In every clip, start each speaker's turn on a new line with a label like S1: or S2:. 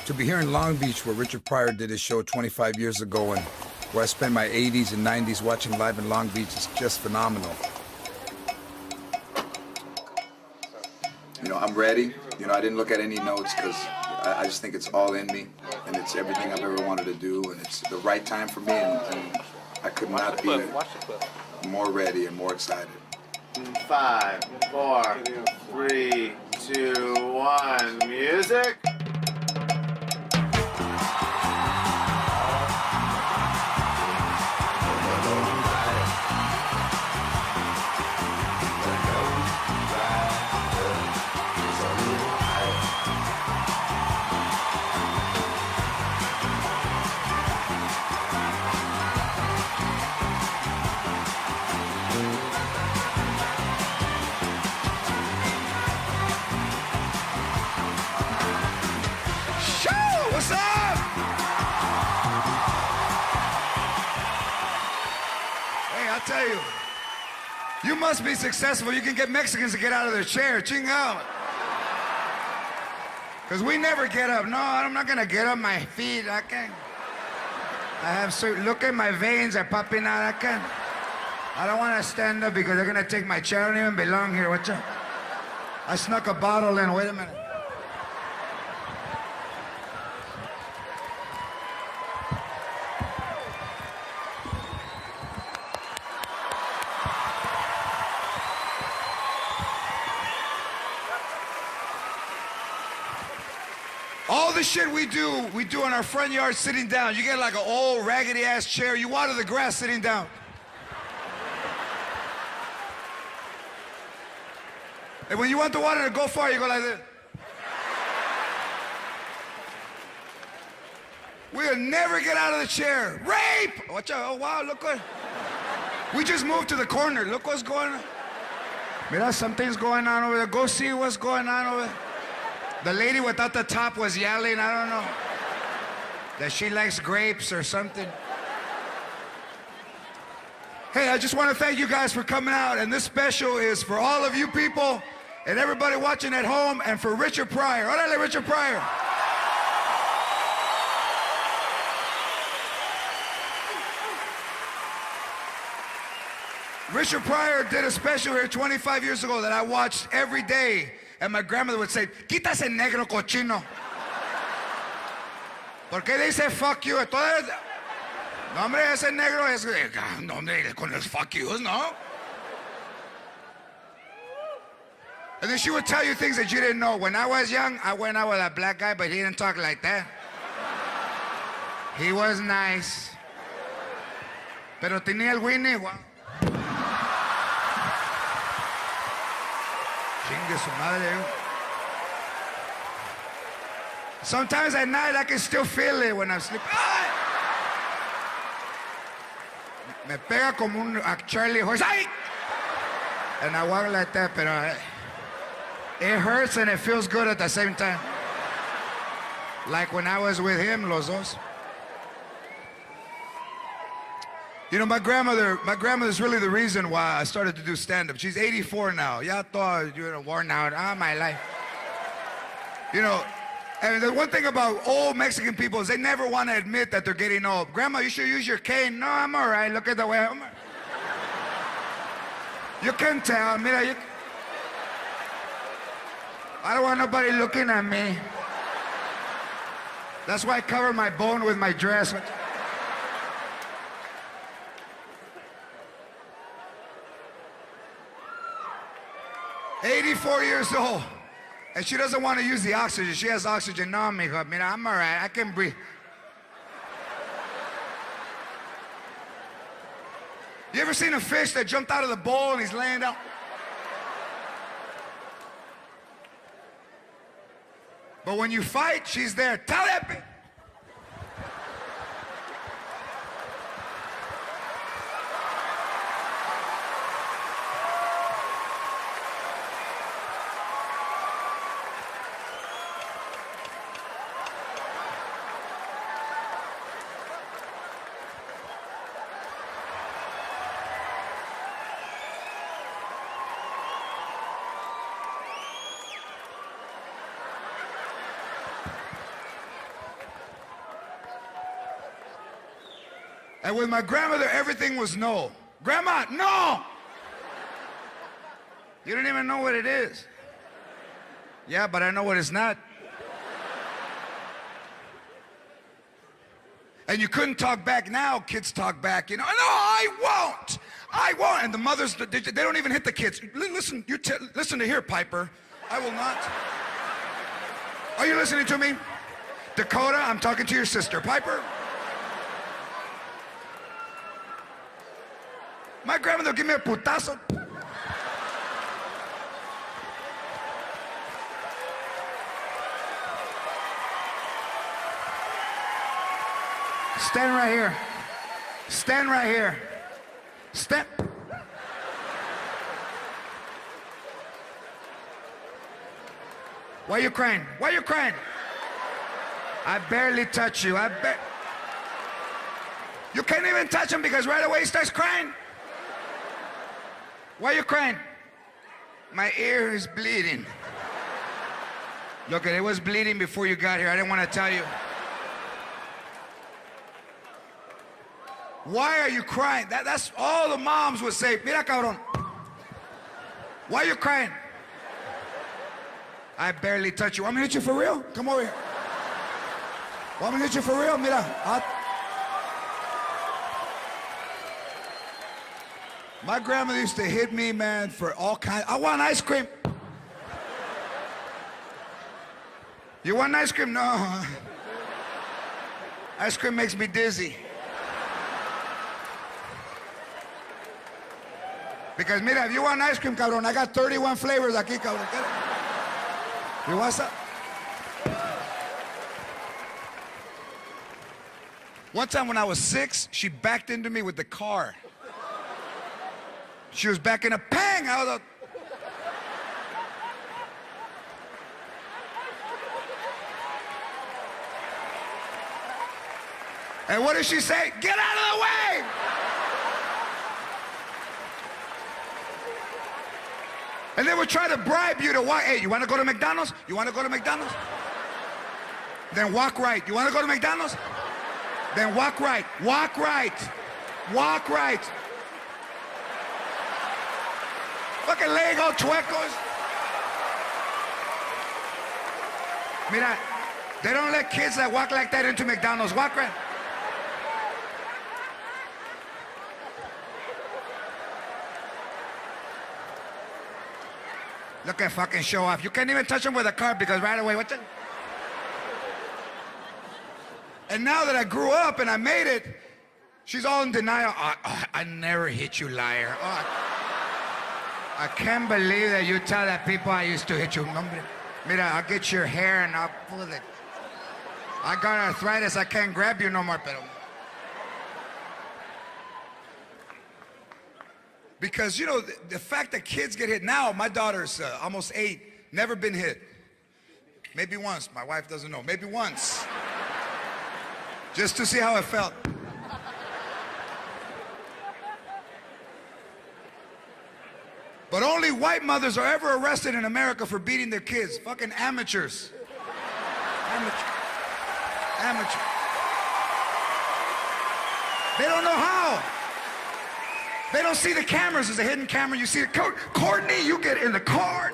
S1: To be here in Long Beach where Richard Pryor did his show 25 years ago and where I spent my 80s and 90s watching live in Long Beach is just phenomenal. I'm ready. I didn't look at any notes because I just think it's all in me and it's everything I've ever wanted to do and it's the right time for me and I could not be more ready and more excited.
S2: 5, 4, 3, 2, 1, music.
S1: What's up? Hey, I'll tell you, you must be successful. You can get Mexicans to get out of their chair. Ching out. Because we never get up. No, I'm not going to get up my feet. I can't. I have certain, look at my veins are popping out. I can't. I don't want to stand up because they're going to take my chair. I don't even belong here. Watch out. I snuck a bottle in. Wait a minute. All the shit we do in our front yard sitting down. You get like an old raggedy ass chair, you water the grass sitting down. And when you want the water to go far, you go like this. We'll never get out of the chair. Rape! Watch out, oh wow, look what. We just moved to the corner, look what's going on. Mira, something's going on over there. Go see what's going on over there. The lady without the top was yelling, I don't know, that she likes grapes or something. Hey, I just want to thank you guys for coming out, and this special is for all of you people and everybody watching at home and for Richard Pryor. Órale, Richard Pryor. Richard Pryor did a special here 25 years ago that I watched every day. And my grandmother would say, quita ese negro cochino. ¿Por qué dice fuck you? Entonces, no, hombre, ese negro es... No, hombre, con los fuck yous, no? And then she would tell you things that you didn't know. When I was young, I went out with a black guy, but he didn't talk like that. He was nice. Pero tenía el Winnie, wow. Chingue su madre. Sometimes at night I can still feel it when I'm sleeping. Me pega como un Charlie horse. ¡Ay! And I walk like that, pero it hurts and it feels good at the same time. Like when I was with him, los dos. My grandmother's really the reason why I started to do stand-up. She's 84 now. Ya thought you were worn out all my life. And the one thing about old Mexican people is they never want to admit that they're getting old. Grandma, you should use your cane. No, I'm all right. Look at the way I'm. You can tell. Mira, I don't want nobody looking at me. That's why I cover my bone with my dress. 84 years old, and she doesn't want to use the oxygen. She has oxygen. No, mija, mira, I'm all right. I can breathe. You ever seen a fish that jumped out of the bowl and he's laying down? But when you fight, she's there. Tell that bitch. And with my grandmother, everything was no. Grandma, no! You don't even know what it is. Yeah, but I know what it's not. And you couldn't talk back. Now kids talk back, you know. No, I won't. I won't. And the mothers, they don't even hit the kids. Listen, listen to here, Piper. I will not. Are you listening to me? Dakota, I'm talking to your sister. Piper? My grandmother give me a putazo. Stand right here. Stand right here. Stand. Why are you crying? Why are you crying? I barely touch you. You can't even touch him because right away he starts crying. Why are you crying? My ear is bleeding. Look, it was bleeding before you got here. I didn't want to tell you. Why are you crying? That's all the moms would say. Mira, cabrón. Why are you crying? I barely touch you. Want me to hit you for real? Come over here. Want me to hit you for real? Mira. My grandmother used to hit me, man, for all kinds. I want ice cream. You want ice cream? No. Ice cream makes me dizzy. Because mira, if you want ice cream, cabrón, I got 31 flavors aquí, cabrón. You want some? One time when I was 6, she backed into me with the car. She was backing up, bang! I was like, and what did she say? Get out of the way! And they would try to bribe you to walk. Hey, you want to go to McDonald's? You want to go to McDonald's? Then walk right. You want to go to McDonald's? Then walk right. Walk right. Walk right. Fucking Lego chuecos. Mira, they don't let kids that walk like that into McDonald's. Walk right. Look at fucking show off. You can't even touch them with a car because right away, what's it? And now that I grew up and I made it, she's all in denial. I never hit you, liar. I can't believe that you tell that people I used to hit you. Mira, I'll get your hair and I'll pull it. I got arthritis. I can't grab you no more, pero. Because, you know, the fact that kids get hit now, my daughter's almost 8, never been hit. Maybe once. My wife doesn't know. Maybe once. Just to see how it felt. But only white mothers are ever arrested in America for beating their kids. Fucking amateurs. Amateur. They don't know how. They don't see the cameras. There's a hidden camera. You see the Courtney, you get in the car.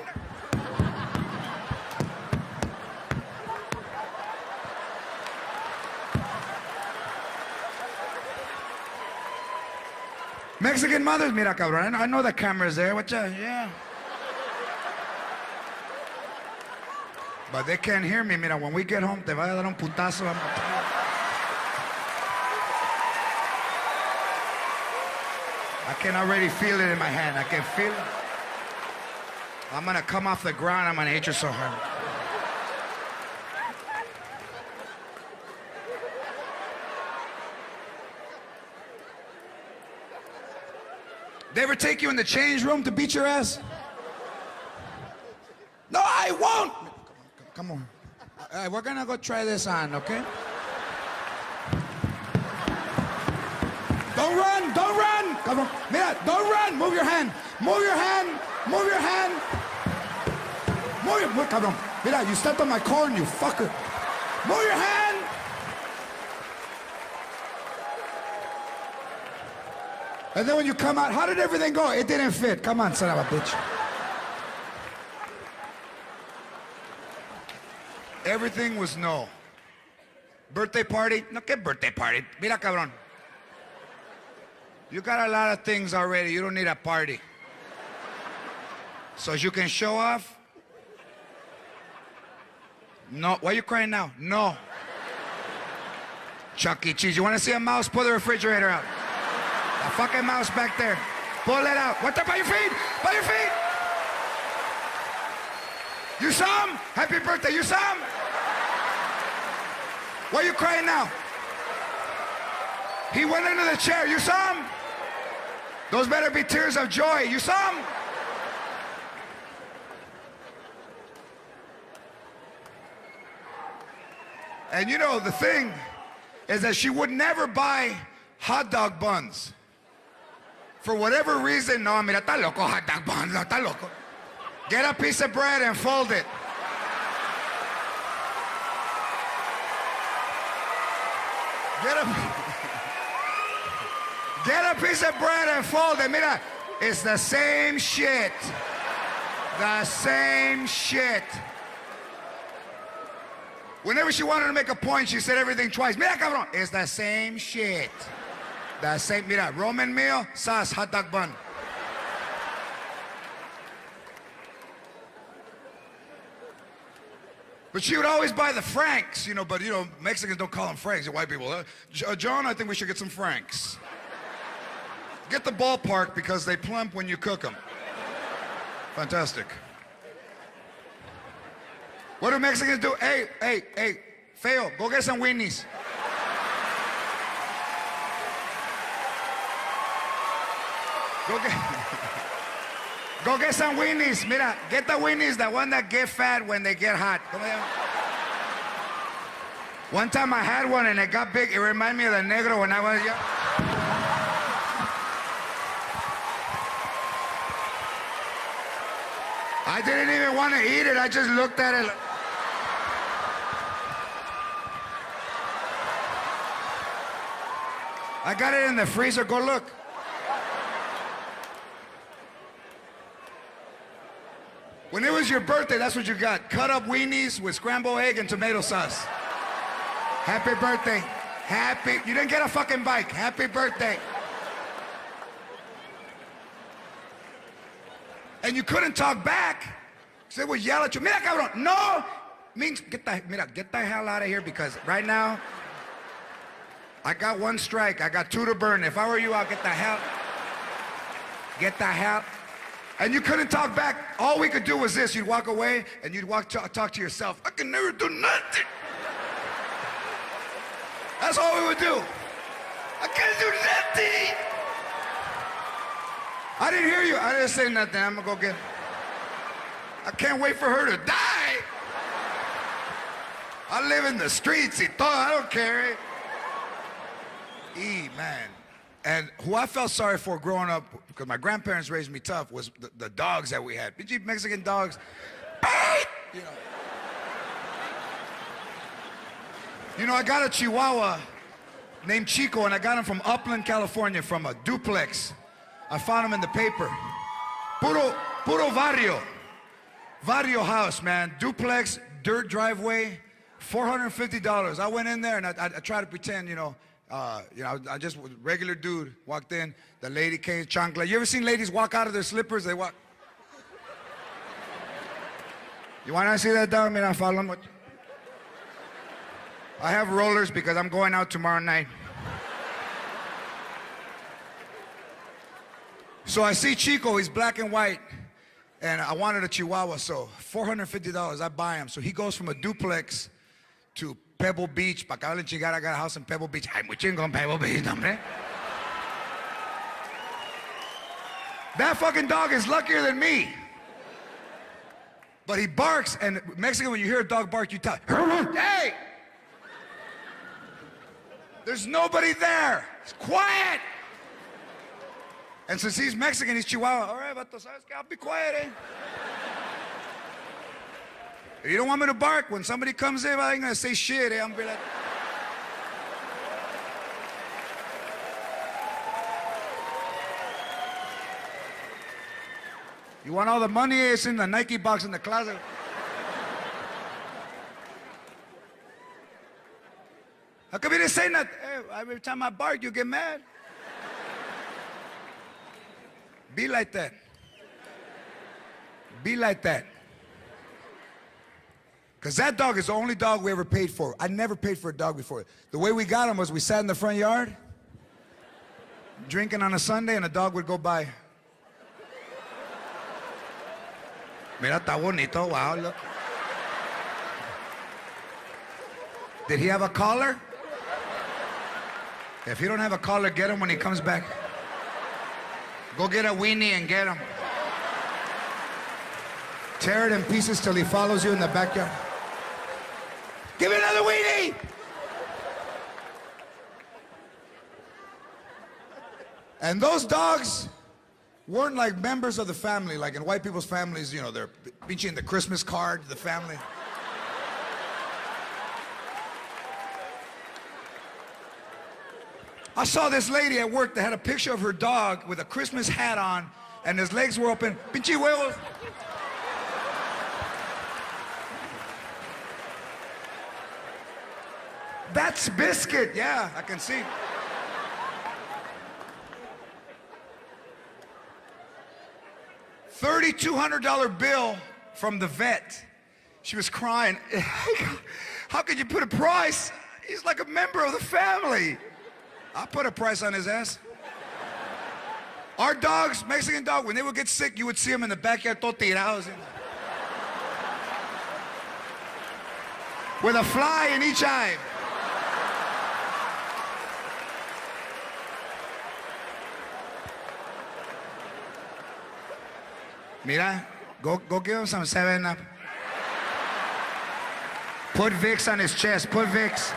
S1: Mexican mothers, mira, cabrón. I know the camera's there. What's that? Yeah. But they can't hear me. Mira, when we get home, te va a dar un putazo. I can already feel it in my hand. I can feel it. I'm gonna come off the ground. I'm gonna hit you so hard. They ever take you in the change room to beat your ass? No, I won't. Come on. All right, we're gonna go try this on, okay? Don't run, don't run. Come on. Mira, don't run. Move your hand. Move your hand. Move your hand. Move, cabrón. Mira, you stepped on my corn, you fucker. Move your hand. And then when you come out, how did everything go? It didn't fit. Come on, son of a bitch. Everything was no. Birthday party? No, ¿qué birthday party? Mira, cabrón. You got a lot of things already. You don't need a party. So you can show off? No. Why are you crying now? No. Chuck E. Cheese. You want to see a mouse? Pull the refrigerator out. A fucking mouse back there. Pull it out. What the? By your feet! By your feet! You saw him? Happy birthday. You saw him? Why are you crying now? He went into the chair. You saw him? Those better be tears of joy. You saw him? And you know, the thing is that she would never buy hot dog buns. For whatever reason, no, mira, está loco, hot dog buns, no, está loco. Get a piece of bread and fold it. Get a piece of bread and fold it. Mira, it's the same shit. The same shit. Whenever she wanted to make a point, she said everything twice. Mira, cabrón, it's the same shit. The same, mira, Roman meal, sauce, hot dog bun. But she would always buy the Franks, you know, but, you know, Mexicans don't call them Franks, white people. John, I think we should get some Franks. Get the ballpark because they plump when you cook them. Fantastic. What do Mexicans do? Hey, feo, go get some weenies. Go get some weenies. Mira, get the weenies, the one that get fat when they get hot. One time I had one and it got big. It reminded me of the negro when I was young. I didn't even want to eat it. I just looked at it. I got it in the freezer. Go look. When it was your birthday, that's what you got. Cut up weenies with scrambled egg and tomato sauce. Happy birthday. Happy. You didn't get a fucking bike. Happy birthday. And you couldn't talk back. They would yell at you. Mira, cabrón. No. Means get the hell out of here because right now, I got one strike. I got two to burn. If I were you, I'll get the hell. Get the hell. And you couldn't talk back. All we could do was this. You'd walk away and you'd talk to yourself. I can never do nothing. That's all we would do. I can't do nothing. I didn't hear you. I didn't say nothing. I'm gonna go get. I can't wait for her to die. I live in the streets. I don't care. Man. And who I felt sorry for growing up, because my grandparents raised me tough, was the dogs that we had. Big Mexican dogs. You know. You know, I got a Chihuahua named Chico, and I got him from Upland, California, from a duplex. I found him in the paper. Puro Barrio house, man. Duplex, dirt driveway, $450. I went in there and I tried to pretend, I just was a regular dude, walked in, the lady came, chancla. You ever seen ladies walk out of their slippers? They walk. You want to see that dog? Mira, follow me. I have rollers because I'm going out tomorrow night. So I see Chico, he's black and white, and I wanted a Chihuahua, so $450, I buy him. So he goes from a duplex to Pebble Beach. Pa' acá chingar, I got a house in Pebble Beach. Ay, muy chingón Pebble Beach, hombre. That fucking dog is luckier than me. But he barks, and Mexican, when you hear a dog bark, you tell, hey! There's nobody there. It's quiet. And since he's Mexican, he's Chihuahua. All right, vato, sabes que I'll be quiet, eh? If you don't want me to bark, when somebody comes in, I ain't gonna say shit, eh? I'm gonna be like... You want all the money? It's in the Nike box in the closet. How come you didn't say nothing? Hey, every time I bark, you get mad. Be like that. Be like that. Because that dog is the only dog we ever paid for. I never paid for a dog before. The way we got him was we sat in the front yard, drinking on a Sunday, and a dog would go by. Mira, está bonito. Wow, look. Did he have a collar? If he don't have a collar, get him when he comes back. Go get a weenie and get him. Tear it in pieces till he follows you in the backyard. Give me another weenie! And those dogs weren't like members of the family, like in white people's families, you know, they're pinching the Christmas card, the family. I saw this lady at work that had a picture of her dog with a Christmas hat on and his legs were open. Pinche huevos. That's Biscuit, yeah, I can see. $3,200 bill from the vet. She was crying. How could you put a price? He's like a member of the family. I put a price on his ass. Our dogs, Mexican dog, when they would get sick, you would see them in the backyard, todo tirados. With a fly in each eye. Mira, go give him some 7-Up. Put Vicks on his chest, put Vicks.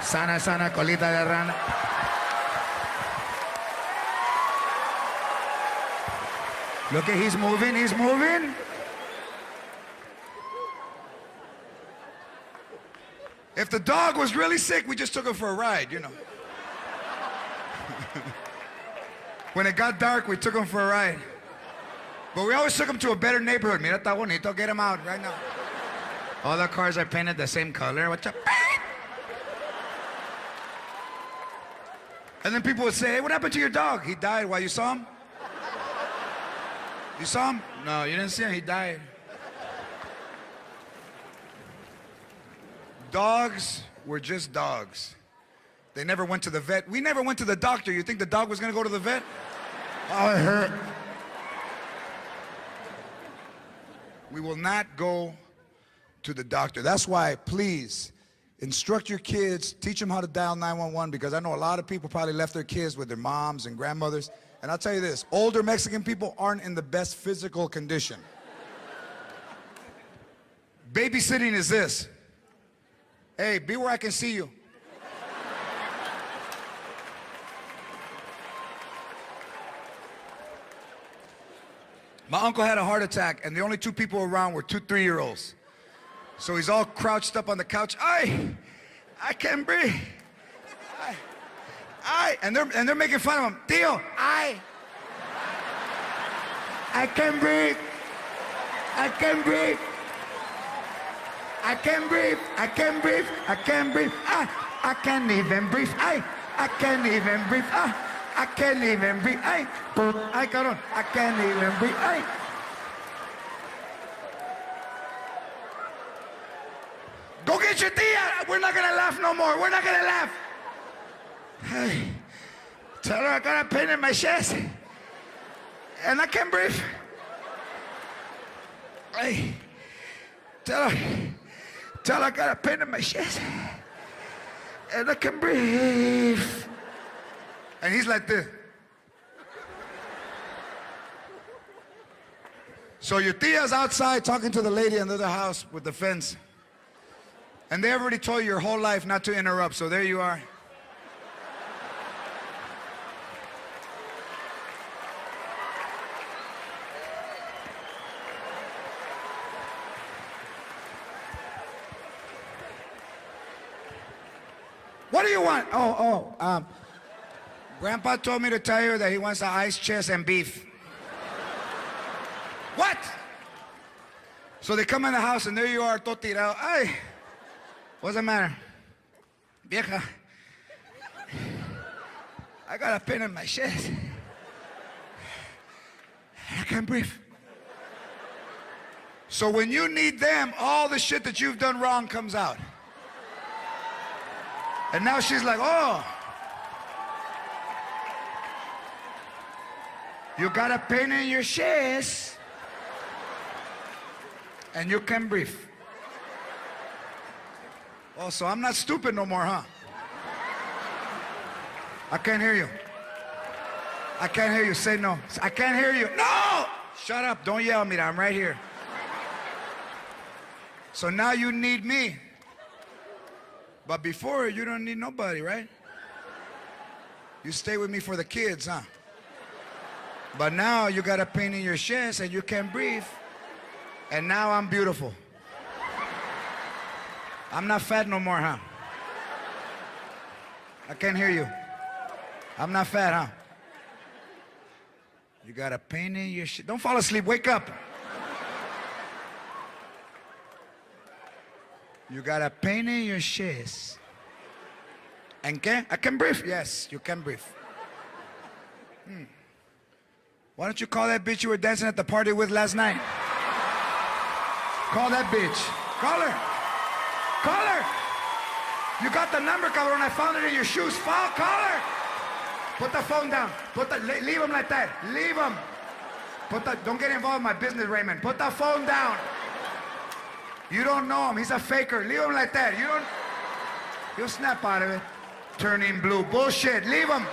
S1: Sana, sana, colita de rana. Look at, he's moving, he's moving. If the dog was really sick, we just took him for a ride, you know. When it got dark, we took him for a ride. But we always took him to a better neighborhood. Mira, está bonito, get him out right now. All the cars are painted the same color. What's up? And then people would say, hey, what happened to your dog? He died. Why, you saw him? You saw him? No, you didn't see him. He died. Dogs were just dogs. They never went to the vet. We never went to the doctor. You think the dog was going to go to the vet? Oh, it hurt. We will not go to the doctor. That's why, please, instruct your kids, teach them how to dial 911, because I know a lot of people probably left their kids with their moms and grandmothers. And I'll tell you this, older Mexican people aren't in the best physical condition. Babysitting is this. Hey, be where I can see you. My uncle had a heart attack, and the only two people around were 2 3-year-olds. So he's all crouched up on the couch. I can't breathe. And they're making fun of him. Tío, I can't breathe. I can't breathe. I can't breathe. I can't breathe. I can't breathe. I can't even breathe. I can't even breathe. I can't even breathe. Ay, cabrón. I can't even breathe. Ay. Go get your tia. We're not gonna laugh no more. We're not gonna laugh. Hey, tell her I got a pain in my chest and I can't breathe. Hey, tell her I got a pain in my chest and I can breathe. And he's like this. So your tia's outside talking to the lady in the other house with the fence. And they already told you your whole life not to interrupt, so there you are. What do you want? Grandpa told me to tell you that he wants an ice chest and beef. What? So they come in the house and there you are, todo tirado. Ay, what's the matter? Vieja, I got a pain in my chest. I can't breathe. So when you need them, all the shit that you've done wrong comes out. And now she's like, oh, you got a pain in your chest and you can't breathe. Oh, so I'm not stupid no more, huh? I can't hear you. I can't hear you. Say no. I can't hear you. No! Shut up. Don't yell at me. I'm right here. So now you need me. But before, you don't need nobody, right? You stay with me for the kids, huh? But now you got a pain in your chest and you can't breathe. And now I'm beautiful. I'm not fat no more, huh? I can't hear you. I'm not fat, huh? You got a pain in your shit. Don't fall asleep. Wake up. You got a pain in your chest. And can I can breathe? Yes, you can breathe. Why don't you call that bitch you were dancing at the party with last night? Call that bitch. Call her. Call her. You got the number, cabrón. I found it in your shoes. Call her. Put the phone down. Leave him like that. Leave him. Don't get involved in my business, Raymond. Put the phone down. You don't know him. He's a faker. Leave him like that. You'll snap out of it. Turning blue. Bullshit. Leave him.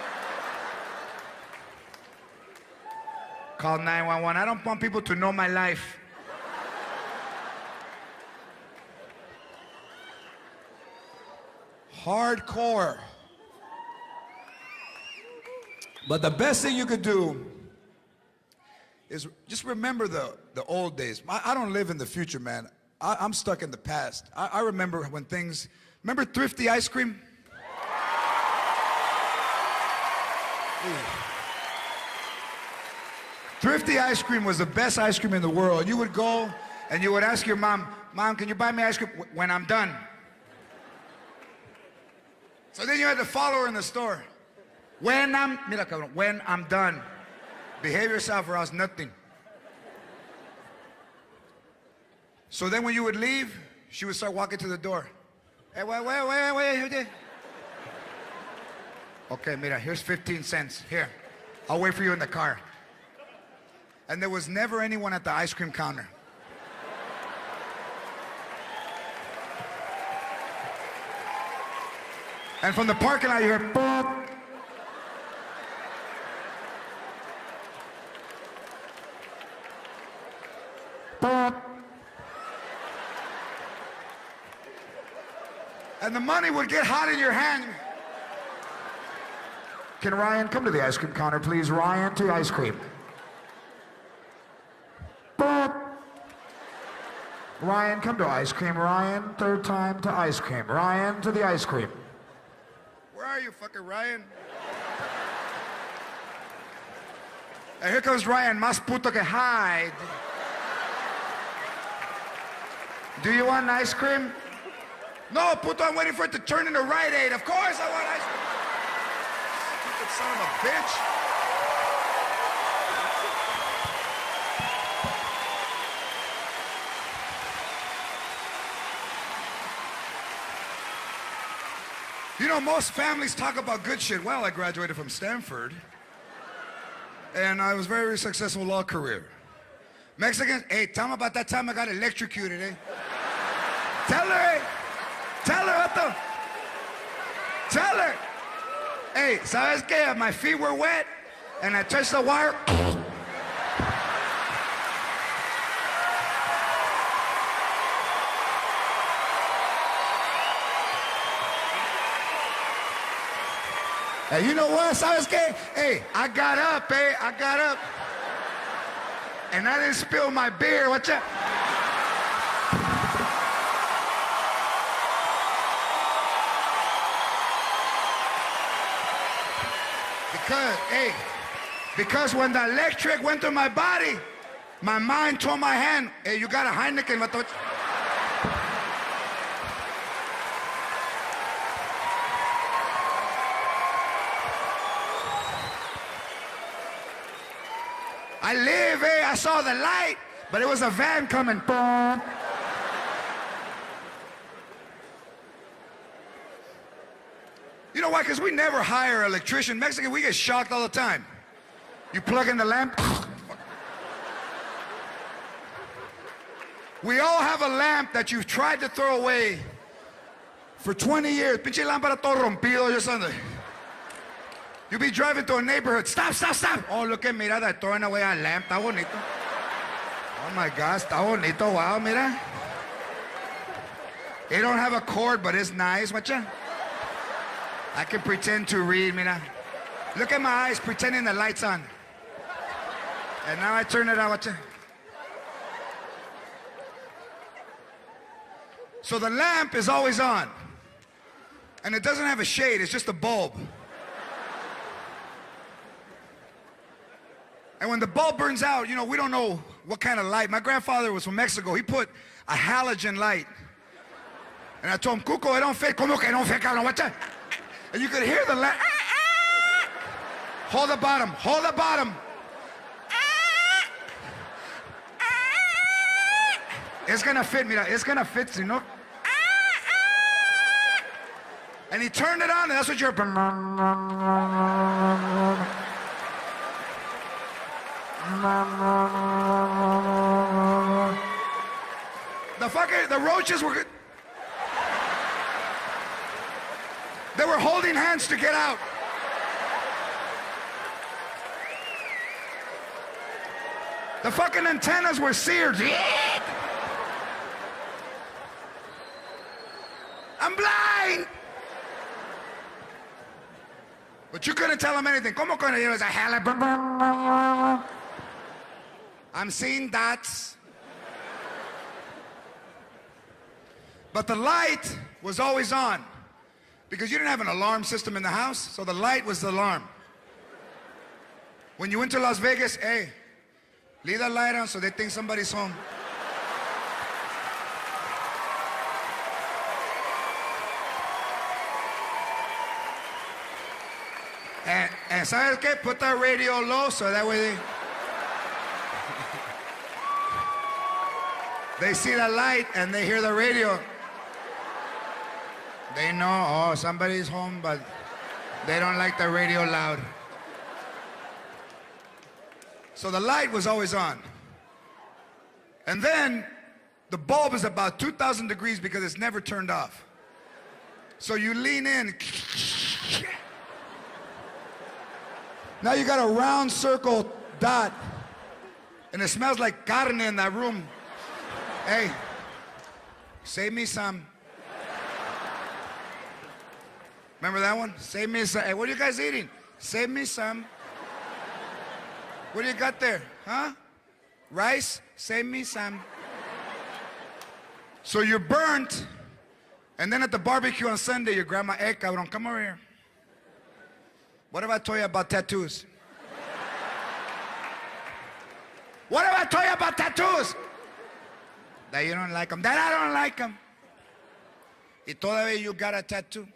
S1: Call 911. I don't want people to know my life. Hardcore. But the best thing you could do is just remember the old days. I don't live in the future, man. I'm stuck in the past. I remember when things... Remember Thrifty ice cream? Ooh. Thrifty ice cream was the best ice cream in the world. You would go and you would ask your mom, Mom, can you buy me ice cream when I'm done? So then you had to follow her in the store. When I'm done. Behave yourself or else nothing. So then when you would leave, she would start walking to the door. Hey, wait. Okay, mira, here's 15 cents. Here, I'll wait for you in the car. And there was never anyone at the ice cream counter. And from the parking lot, you hear, boop. Boop. And the money would get hot in your hand. Can Ryan come to the ice cream counter, please? Ryan, to ice cream. Boop. Ryan, come to ice cream. Ryan, third time to ice cream. Ryan, to the ice cream. Where are you, fucking Ryan? And here comes Ryan, más puto que hide. Do you want ice cream? No, puto, I'm waiting for it to turn into Rite Aid. Of course I want ice cream. Stupid son of a bitch. You know, most families talk about good shit. Well, I graduated from Stanford, and I was very successful law career. Mexicans, hey, tell them about that time I got electrocuted, eh? Tell her, eh? Tell her, Otto. Tell her. Hey, ¿sabes qué? My feet were wet, and I touched the wire. Hey, you know what? ¿Sabes qué? Hey, I got up, eh? I got up. And I didn't spill my beer. What's up? Because when the electric went through my body, My mind told my hand, hey, you got a Heineken, vato. I live, I saw the light, but it was a van coming. You know why? Because we never hire an electrician. Mexican, we get shocked all the time. You plug in the lamp. We all have a lamp that you've tried to throw away for 20 years. Pinche lámpara todo rompido, yo Sunday. You be driving to a neighborhood. Stop, stop, stop. Oh, look at mira, they're throwing away a lamp. Está bonito. Oh my God, está bonito. Wow, mira. They don't have a cord, but it's nice. Watcha. I can pretend to read, mira. Look at my eyes, pretending the light's on. And now I turn it on, watcha. So the lamp is always on. And it doesn't have a shade, it's just a bulb. And when the bulb burns out, you know, we don't know what kind of light. My grandfather was from Mexico. He put a halogen light. And I told him, Cuco, it don't fit. ¿Cómo que no fit, cabrón? What's that? And you could hear the light. Hold the bottom. Hold the bottom. It's going to fit, mira. It's going to fit, you know. And he turned it on, and that's what you're... The roaches were... They were holding hands to get out. The fucking antennas were seared. I'm blind! But you couldn't tell him anything. ¿Cómo con ellos? I'm seeing dots. But the light was always on because you didn't have an alarm system in the house, so the light was the alarm. When you went to Las Vegas, hey, leave that light on so they think somebody's home. And ¿sabes qué? Put that radio low so that way they see the light and they hear the radio. They know, oh, somebody's home, but they don't like the radio loud. So the light was always on. And then the bulb is about 2,000 degrees because it's never turned off. So you lean in. Now you got a round circle dot. And it smells like carne in that room. Hey, save me some. Remember that one? Save me some. Hey, what are you guys eating? Save me some. What do you got there? Huh? Rice? Save me some. So you're burnt, and then at the barbecue on Sunday, your grandma, hey, cabrón, come over here. What if I told you about tattoos? What if I told you about tattoos? That you don't like them. That I don't like them. Y todavía you got a tattoo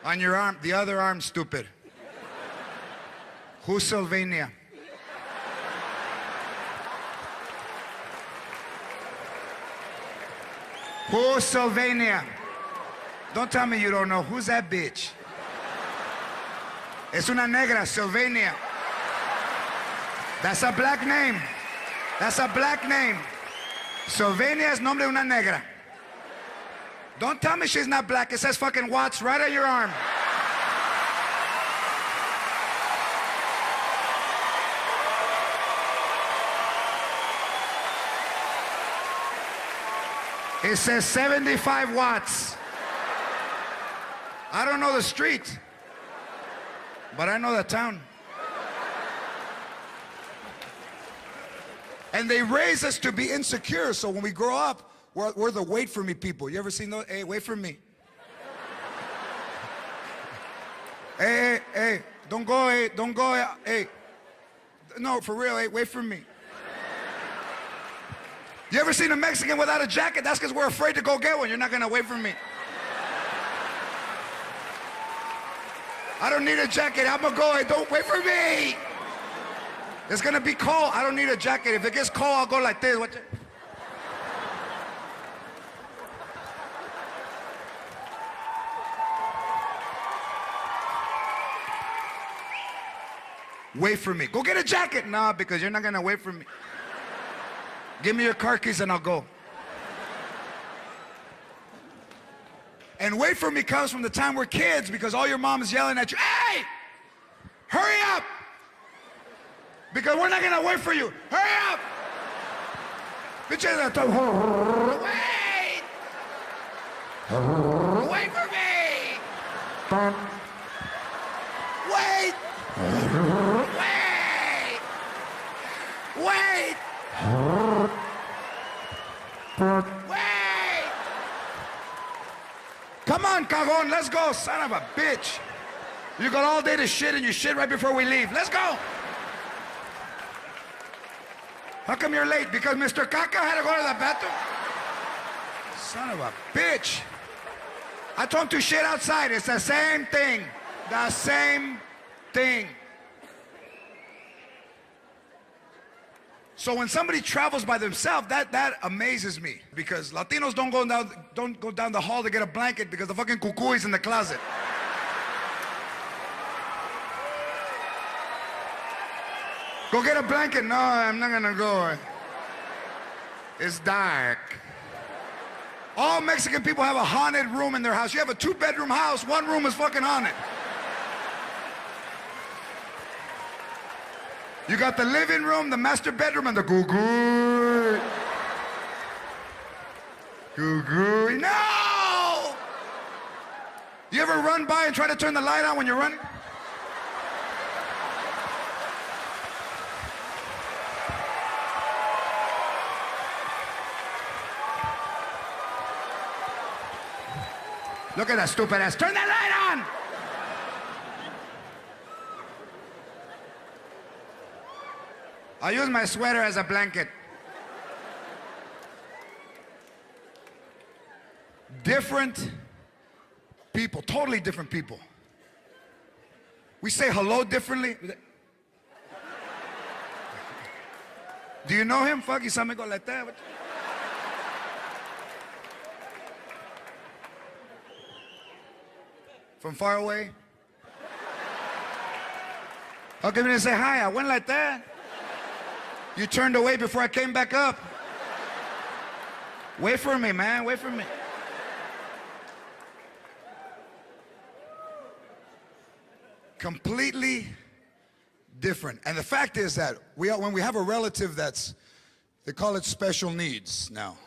S1: on your arm, the other arm, stupid. Who's Sylvania? Who's Sylvania? Don't tell me you don't know. Who's that bitch? Es una negra, Sylvania. That's a black name. That's a black name. Sylvania es nombre de una negra. Don't tell me she's not black. It says fucking Watts right on your arm. It says 75 watts. I don't know the street, but I know the town. And they raise us to be insecure, so when we grow up, we're the wait for me people. You ever seen those? Hey, wait for me. Hey, don't go, hey. No, for real, hey, wait for me. You ever seen a Mexican without a jacket? That's because we're afraid to go get one. You're not gonna wait for me. I don't need a jacket. I'm gonna go. Don't wait for me. It's gonna be cold. I don't need a jacket. If it gets cold, I'll go like this. Watch it. Wait for me. Go get a jacket. Nah, because you're not gonna wait for me. Give me your car keys and I'll go. And wait for me comes from the time we're kids because all your mom is yelling at you, hey, hurry up. Because we're not gonna wait for you. Hurry up. Bitches, wait. Wait for me. Wait. Wait. Wait. Wait! Come on, cagon, let's go, son of a bitch. You got all day to shit and you shit right before we leave. Let's go! How come you're late? Because Mr. Caca had to go to the bathroom? Son of a bitch. I told him to shit outside. It's the same thing. The same thing. So when somebody travels by themselves, that amazes me because Latinos don't go down the hall to get a blanket because the fucking cuckoo is in the closet. Go get a blanket. No, I'm not gonna go. It's dark. All Mexican people have a haunted room in their house. You have a 2-bedroom house, one room is fucking haunted. You got the living room, the master bedroom, and the goo-goo. Goo-goo. No! You ever run by and try to turn the light on when you're running? Look at that stupid ass. Turn that light on! I use my sweater as a blanket. Different people, totally different people. We say hello differently. Do you know him? Fuck, you saw me go like that. From far away? How come you didn't say hi? I went like that. You turned away before I came back up. Wait for me, man. Wait for me. Completely different. And the fact is that when we have a relative they call it special needs now.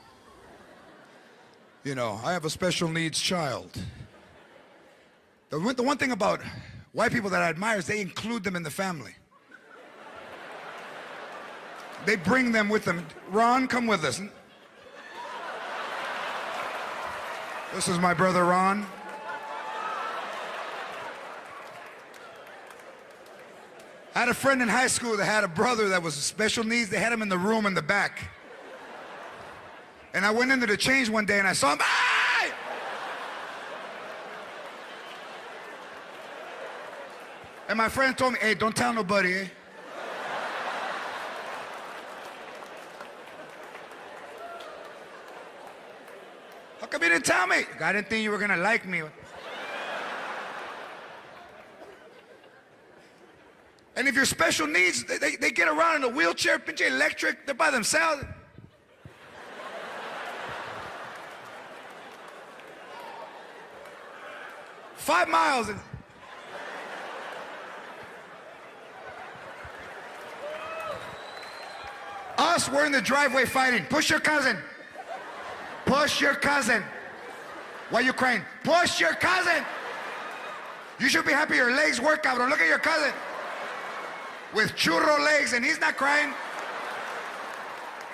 S1: You know, I have a special needs child. The one thing about white people that I admire is they include them in the family. They bring them with them. Ron, come with us. This is my brother Ron. I had a friend in high school that had a brother that was special needs. They had him in the room in the back. And I went into the change one day and I saw him. Ah! And my friend told me, hey, don't tell nobody, eh? How come you didn't tell me? I didn't think you were gonna like me. And if you're special needs, they get around in a wheelchair, pinche electric, they're by themselves. $5 miles. Us, we're in the driveway fighting. Push your cousin. Push your cousin. Why are you crying? Push your cousin. You should be happy your legs work, cabrón. Look at your cousin. With churro legs, and he's not crying.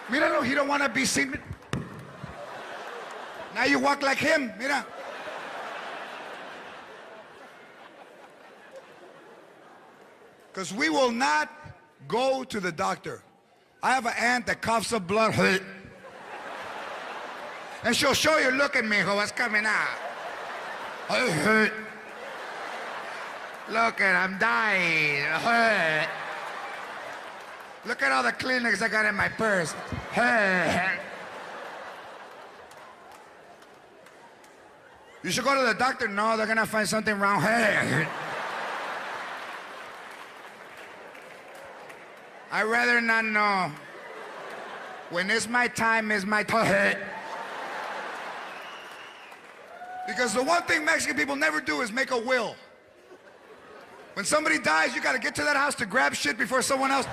S1: Míralo, he don't want to be seen. Now you walk like him, mira. Because we will not go to the doctor. I have an aunt that coughs up blood. And she'll show you, look at me, mijo, what's coming out? I hurt. Look at, I'm dying. I hurt. Look at all the Kleenex I got in my purse. Hurt. You should go to the doctor. No, they're gonna find something wrong. Hurt. I'd rather not know. When it's my time, it's my time. Because the one thing Mexican people never do is make a will. When somebody dies, you gotta get to that house to grab shit before someone else.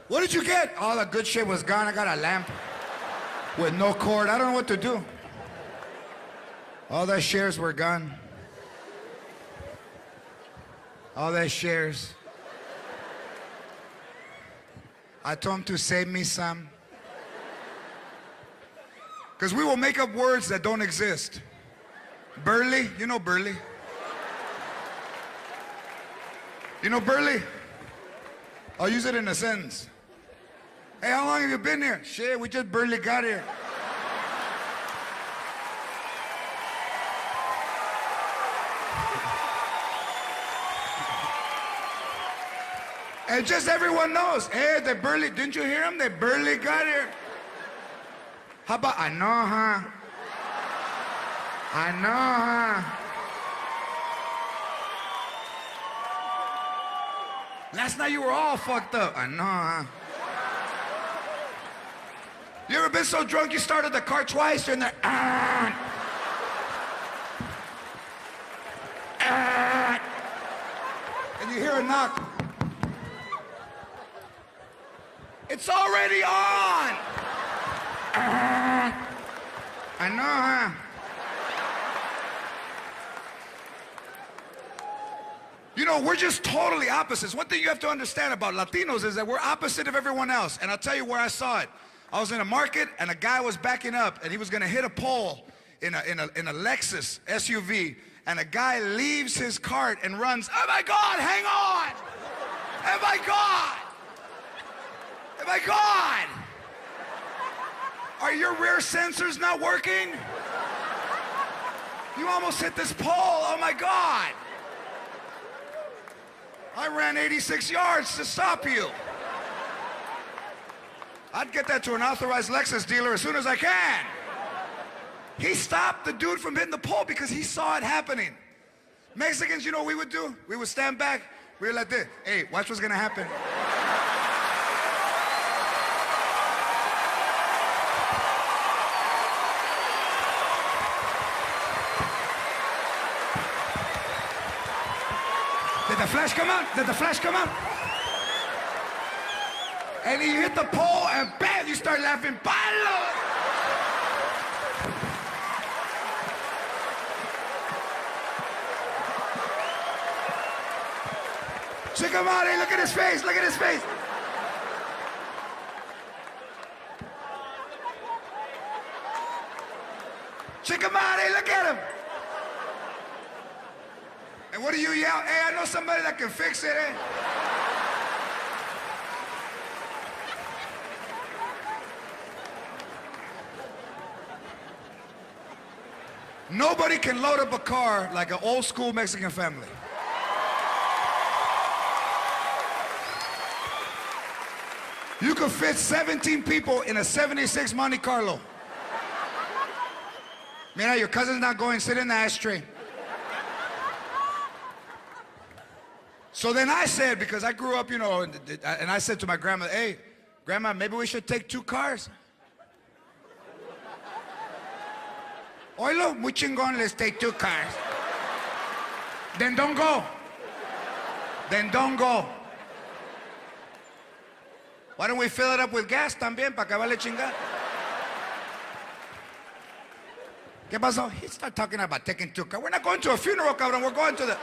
S1: What did you get? All the good shit was gone. I got a lamp with no cord. I don't know what to do. All the shares were gone. All the shares. I told him to save me some. Because we will make up words that don't exist. Burley, you know Burley? You know Burley? I'll use it in a sentence. Hey, how long have you been here? Shit, we just barely got here. And just everyone knows, hey, they barely, didn't you hear them? They barely got here. How about, I know, huh? I know, huh? Last night you were all fucked up. I know, huh? You ever been so drunk you started the car twice? You're in there, and you hear a knock. It's already on. I know, huh? You know, we're just totally opposites. One thing you have to understand about Latinos is that we're opposite of everyone else. And I'll tell you where I saw it. I was in a market and a guy was backing up and he was gonna hit a pole in a Lexus SUV, and a guy leaves his cart and runs. Oh my God, hang on! Oh my God! Oh my God! Are your rear sensors not working? You almost hit this pole, oh my God! I ran 86 yards to stop you. I'd get that to an authorized Lexus dealer as soon as I can. He stopped the dude from hitting the pole because he saw it happening. Mexicans, you know what we would do? We would stand back. We were like this. Hey, watch what's gonna happen. Did the flash come out? Did the flash come out? And you hit the pole and bam, you start laughing. Palo! Check him out, hey, look at his face, look at his face. Check him out, hey, look at him. And what do you yell? Hey, I know somebody that can fix it, eh? Nobody can load up a car like an old school Mexican family. You could fit 17 people in a 76 Monte Carlo. Mira, your cousin's not going, sit in the ashtray. So then I said, because I grew up, you know, and I said to my grandma, hey, Grandma, maybe we should take 2 cars. Oilo, muy chingón, let's take 2 cars. Then don't go. Then don't go. Why don't we fill it up with gas también, para acabarle chingar? ¿Qué pasó? He started talking about taking 2 cars. We're not going to a funeral, cabrón, we're going to the...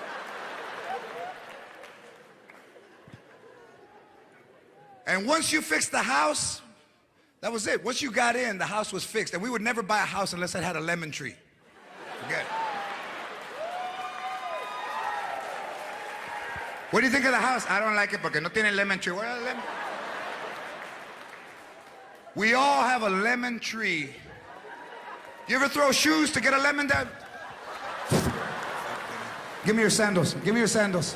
S1: And once you fixed the house, that was it. Once you got in, the house was fixed. And we would never buy a house unless it had a lemon tree. Forget it. What do you think of the house? I don't like it porque no tiene lemon tree. Where are the lemon? We all have a lemon tree. You ever throw shoes to get a lemon, Dad? Give me your sandals. Give me your sandals.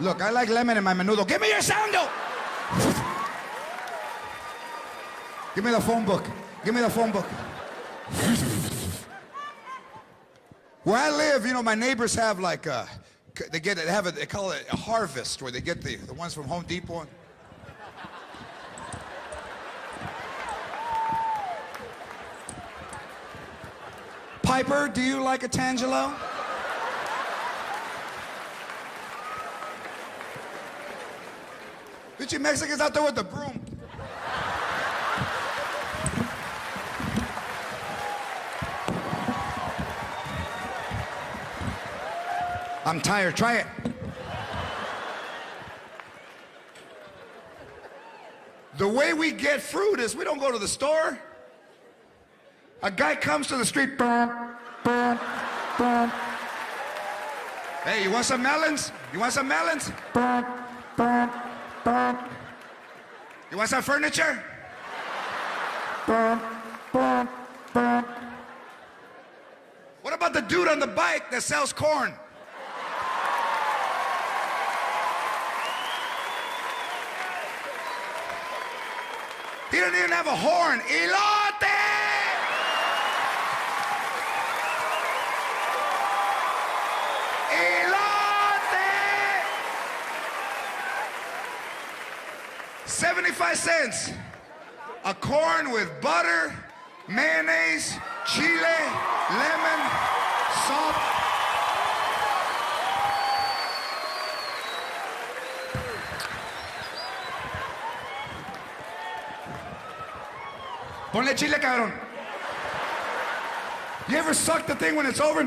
S1: Look, I like lemon in my menudo. Give me your sandal! Give me the phone book. Give me the phone book. Where I live, you know, my neighbors have like they call it a harvest, where they get the ones from Home Depot. Piper, do you like a Tangelo? Bitchy Mexicans out there with the broom. I'm tired. Try it. The way we get fruit is we don't go to the store. A guy comes to the street. Hey, you want some melons? You want some melons? You want some furniture? What about the dude on the bike that sells corn? He doesn't even have a horn. Elote! Elote! 75 cents. A corn with butter, mayonnaise, chile, lemon, salt. Ponle chile, cabrón. You ever suck the thing when it's over?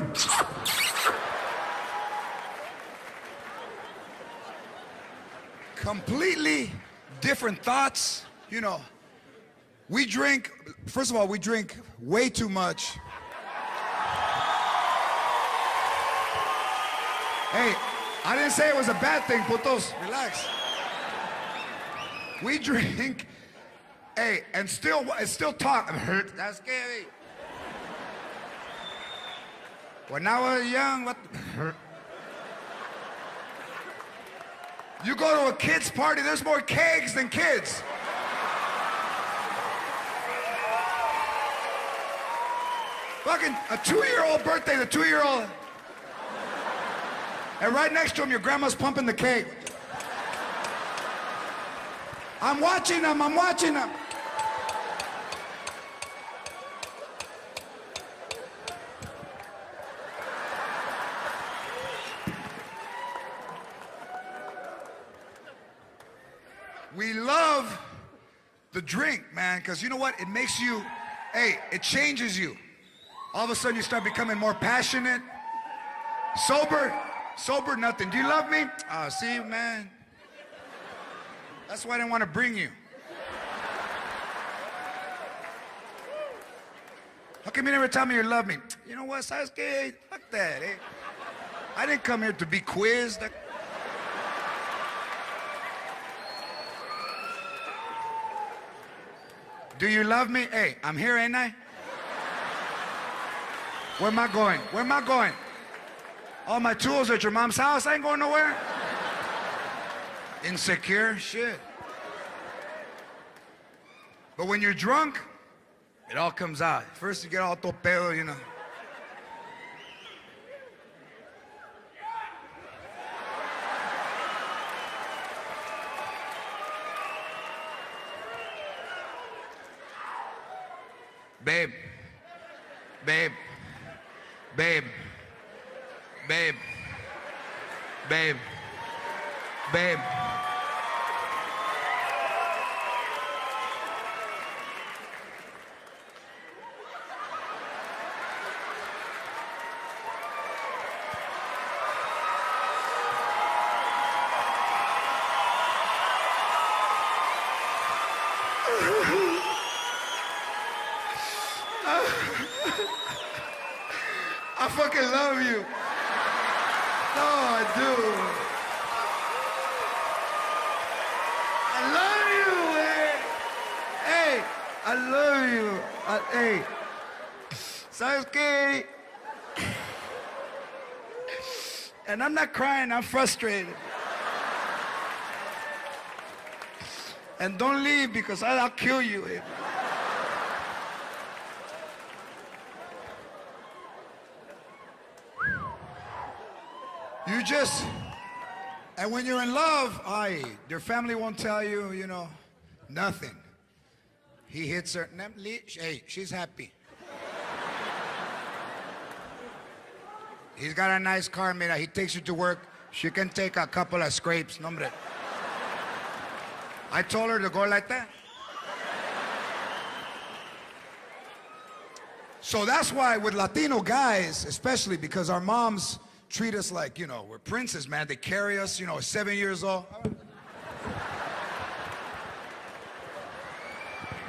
S1: Completely different thoughts. You know, we drink, first of all, we drink way too much. Hey, I didn't say it was a bad thing, putos. Relax. We drink. Hey, and still talk. That's scary. When I was young, what? You go to a kid's party, there's more kegs than kids. Fucking a 2-year-old birthday, the 2-year-old. And right next to him, your grandma's pumping the keg. I'm watching them, I'm watching them. We love the drink, man, because you know what? It makes you, hey, it changes you. All of a sudden you start becoming more passionate. Sober, nothing. Do you love me? Oh, see, man. That's why I didn't want to bring you. How come you never tell me you love me? You know what, ¿sabes qué? Fuck that, eh? I didn't come here to be quizzed. Do you love me? Hey, I'm here, ain't I? Where am I going? Where am I going? All my tools are at your mom's house. I ain't going nowhere. Insecure? Shit. But when you're drunk, it all comes out. First you get all topeo, you know. Babe, babe, babe, babe, babe, babe. I fucking love you. No, I do. I love you. Hey, ¿sabes qué? And I'm not crying, I'm frustrated. And don't leave because I'll kill you. You just, and when you're in love, your family won't tell you, you know, nothing. He hits her, hey, she's happy. He's got a nice car, mira, he takes her to work. She can take a couple of scrapes, no hombre. I told her to go like that. So that's why with Latino guys, especially because our moms treat us like, you know, we're princes, man. They carry us, you know, 7 years old.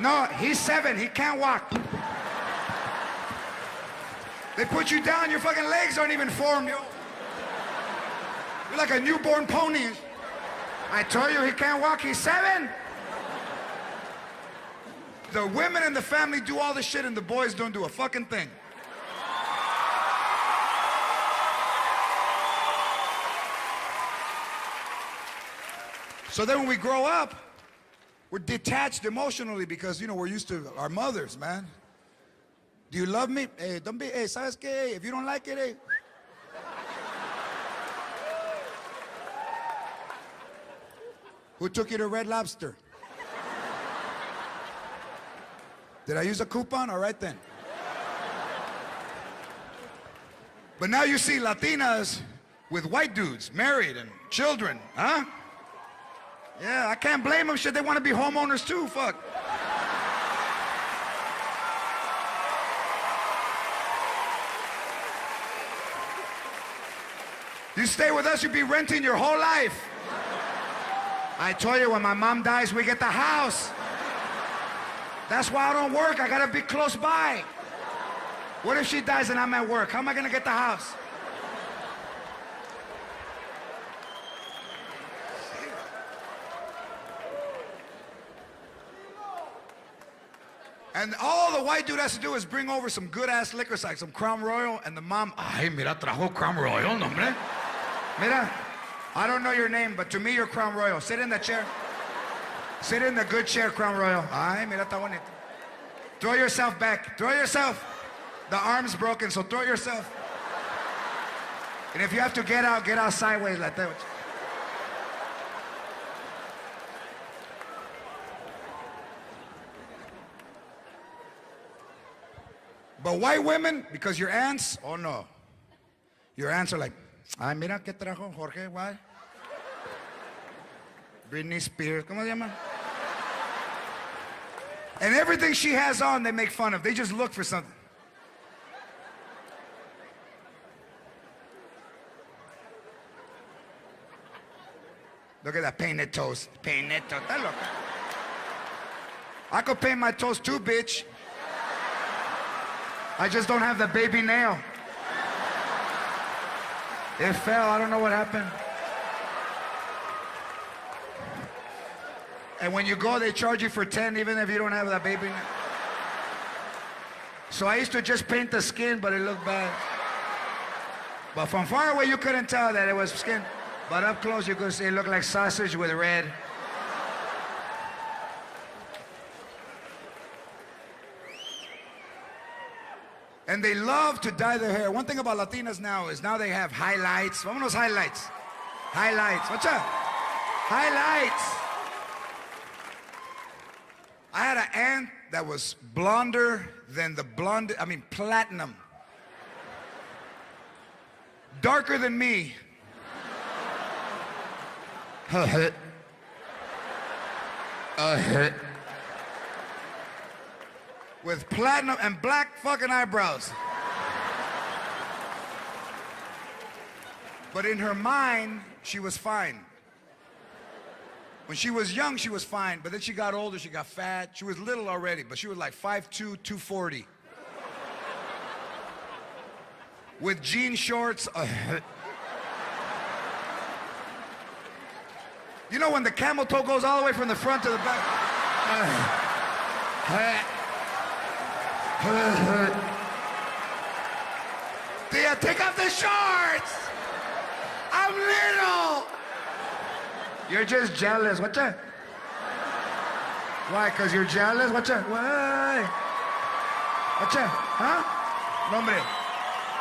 S1: No, he's 7, he can't walk. They put you down, your fucking legs aren't even formed, yo. You're like a newborn pony. I told you he can't walk, he's 7. The women in the family do all the shit and the boys don't do a fucking thing. So then when we grow up, we're detached emotionally because, you know, we're used to our mothers, man. Do you love me? Hey, don't be, hey, ¿sabes qué? If you don't like it, hey. Who took you to Red Lobster? Did I use a coupon? All right then. But now you see Latinas with white dudes, married and children, huh? Yeah, I can't blame them. Shit, they want to be homeowners too, fuck. You stay with us, you'll be renting your whole life. I told you, when my mom dies, we get the house. That's why I don't work. I gotta be close by. What if she dies and I'm at work? How am I gonna get the house? And all the white dude has to do is bring over some good-ass liquor, like some Crown Royal, and the mom, ay, mira, trajo Crown Royal, no, hombre. Mira, I don't know your name, but to me, you're Crown Royal. Sit in the chair. Sit in the good chair, Crown Royal. Ay, mira, está bonito. Throw yourself back. Throw yourself. The arm's broken, so throw yourself. And if you have to get out sideways like that. But white women, because your aunts, oh no. Your aunts are like, ay, mira, ¿qué trajo Jorge? Why? Britney Spears, ¿cómo se llama? And everything she has on, they make fun of. They just look for something. Look at that painted toes. Painted toes. Look. I could paint my toes too, bitch. I just don't have the baby nail. It fell, I don't know what happened. And when you go, they charge you for 10 even if you don't have that baby nail. So I used to just paint the skin, but it looked bad. But from far away, you couldn't tell that it was skin. But up close, you could see it looked like sausage with red. And they love to dye their hair. One thing about Latinas now is now they have highlights. Vámonos highlights. Highlights. What's up? Highlights. I had an aunt that was blonder than the blonde, platinum. Darker than me. With platinum and black fucking eyebrows. But in her mind, she was fine. When she was young, she was fine, but then she got older, she got fat. She was little already, but she was like 5'2", 240. With jean shorts. You know when the camel toe goes all the way from the front to the back? Tia, take off the shorts. I'm little. You're just jealous. What's that? Why? Because you're jealous? What's that? Why? What's that? Huh? Hombre.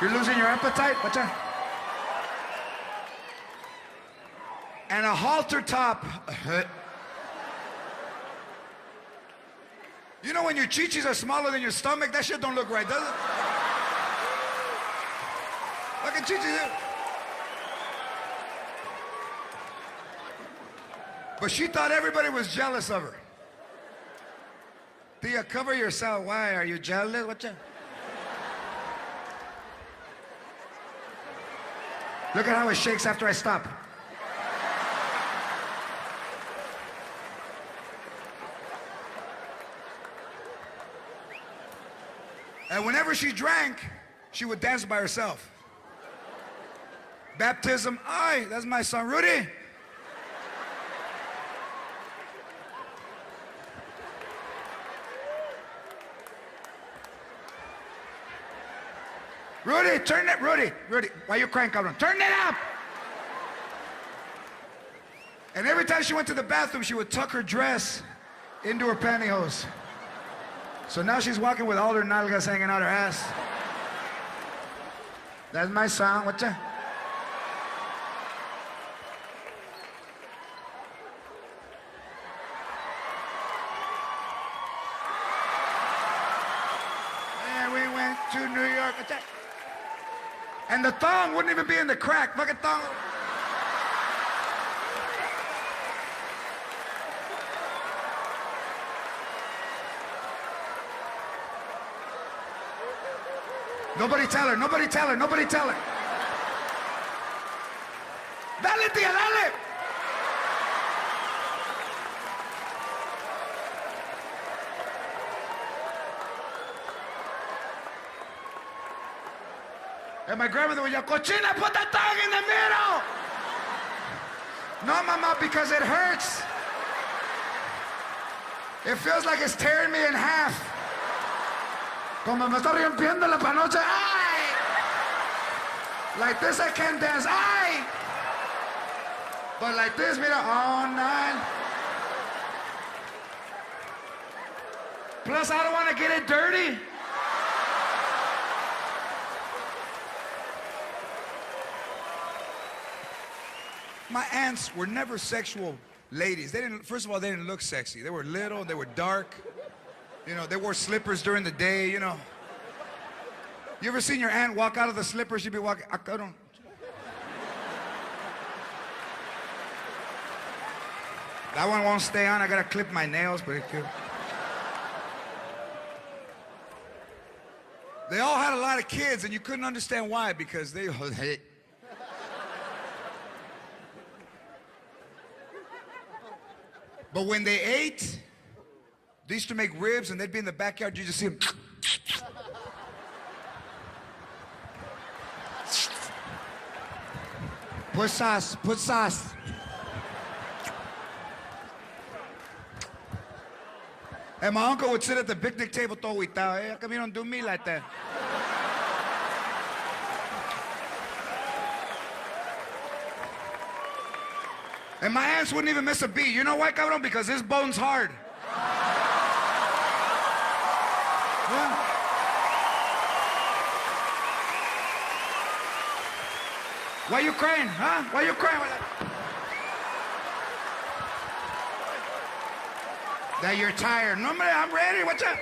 S1: You're losing your appetite? What's that? And a halter top. You know when your chichis are smaller than your stomach? That shit don't look right, does it? Look at chichis. But she thought everybody was jealous of her. Tia, cover yourself. Why? Are you jealous? What's that? Look at how it shakes after I stop. And whenever she drank, she would dance by herself. Baptism, aye, that's my son, Rudy. Rudy, turn it, Rudy, why you crying, cabrón? Turn it up! And every time she went to the bathroom, she would tuck her dress into her pantyhose. So now she's walking with all her nalgas hanging out her ass. That's my song. What's that? And we went to New York. What's that? And the thong wouldn't even be in the crack. Fucking thong. Nobody tell her, nobody tell her, nobody tell her. Dale, tía, dale. And my grandmother would yell, Cochina, put that thong in the middle. No, mama, because it hurts. It feels like it's tearing me in half. Como me está rompiendo la panocha, ay! Like this I can't dance, ay! But like this, mira, all night. Plus, I don't want to get it dirty. My aunts were never sexual ladies. They didn't. First of all, they didn't look sexy. They were little, they were dark. You know, they wore slippers during the day, you know. You ever seen your aunt walk out of the slippers? She'd be walking, I don't. That one won't stay on. I gotta clip my nails, but it could. They all had a lot of kids, and you couldn't understand why, because they. But when they ate, they used to make ribs, and they'd be in the backyard. You just see them. Put sauce, put sauce. And my uncle would sit at the picnic table, todo huitao. Hey, how come you don't do me like that? And my aunts wouldn't even miss a beat. You know why, cabrón? Because this bone's hard. Yeah. Why you crying, huh? Why you crying? That you're tired. No, man, I'm ready. What's up?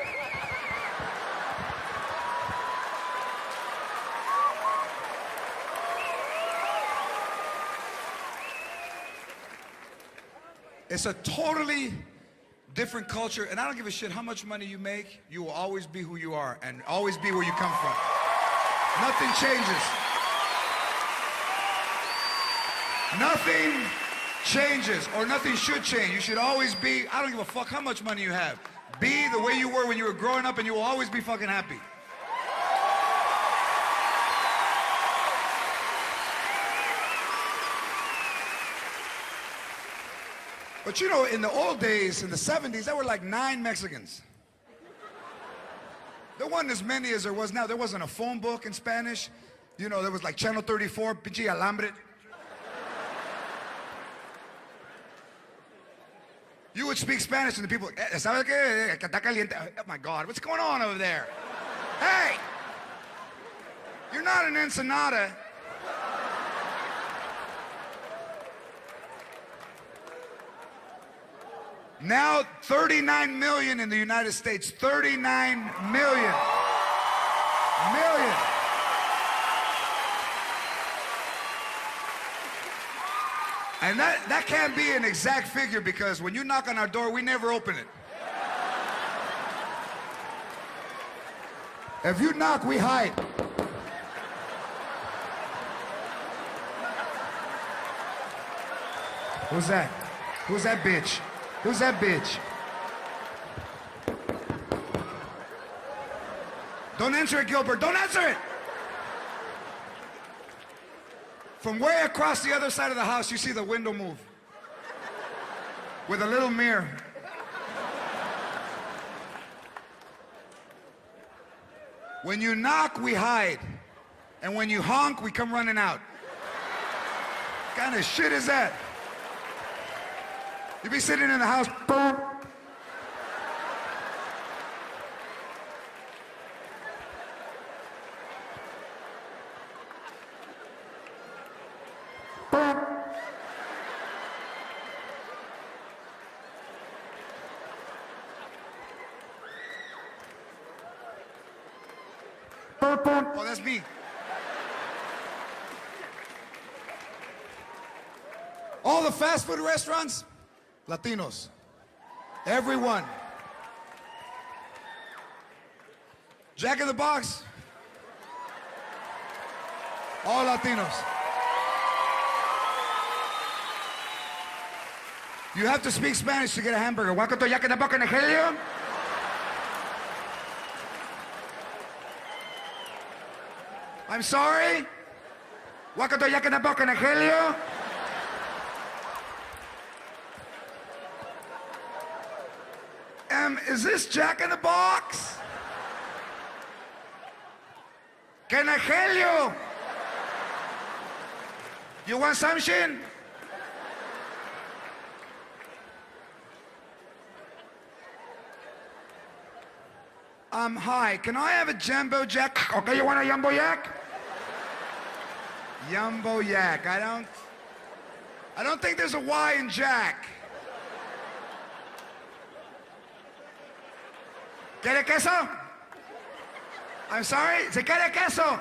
S1: It's a totally different culture, and I don't give a shit how much money you make. You will always be who you are and always be where you come from. Nothing changes. Nothing changes, or nothing should change. You should always be, I don't give a fuck how much money you have. Be the way you were when you were growing up, and you will always be fucking happy. But you know, in the old days, in the 70s, there were like 9 Mexicans. There wasn't as many as there was now. There wasn't a phone book in Spanish. You know, there was like Channel 34, pinche alambre. You would speak Spanish and the people, ¿sabe qué? Que está caliente. Oh my God, what's going on over there? Hey! You're not an ensenada. Now 39 million in the United States. 39 million. Million. And that can't be an exact figure because when you knock on our door, we never open it. If you knock, we hide. Who's that? Who's that bitch? Who's that bitch? Don't answer it, Gilbert. Don't answer it! From way across the other side of the house, you see the window move. With a little mirror. When you knock, we hide. And when you honk, we come running out. What kind of shit is that? You be sitting in the house, boom. Boom. Boom, boom. Oh, that's me. All the fast food restaurants, Latinos. Everyone. Jack in the Box. All Latinos. You have to speak Spanish to get a hamburger. Welcome to Jack in the Box in Helio. I'm sorry. Welcome to Jack in the Box in Helio. Is this Jack in the Box? Can I help you? You want something? Hi, can I have a Jumbo Jack? Okay, you want a Jumbo Jack? Jumbo Jack, I don't think there's a Y in Jack. ¿Quiere queso? I'm sorry, ¿se quiere queso?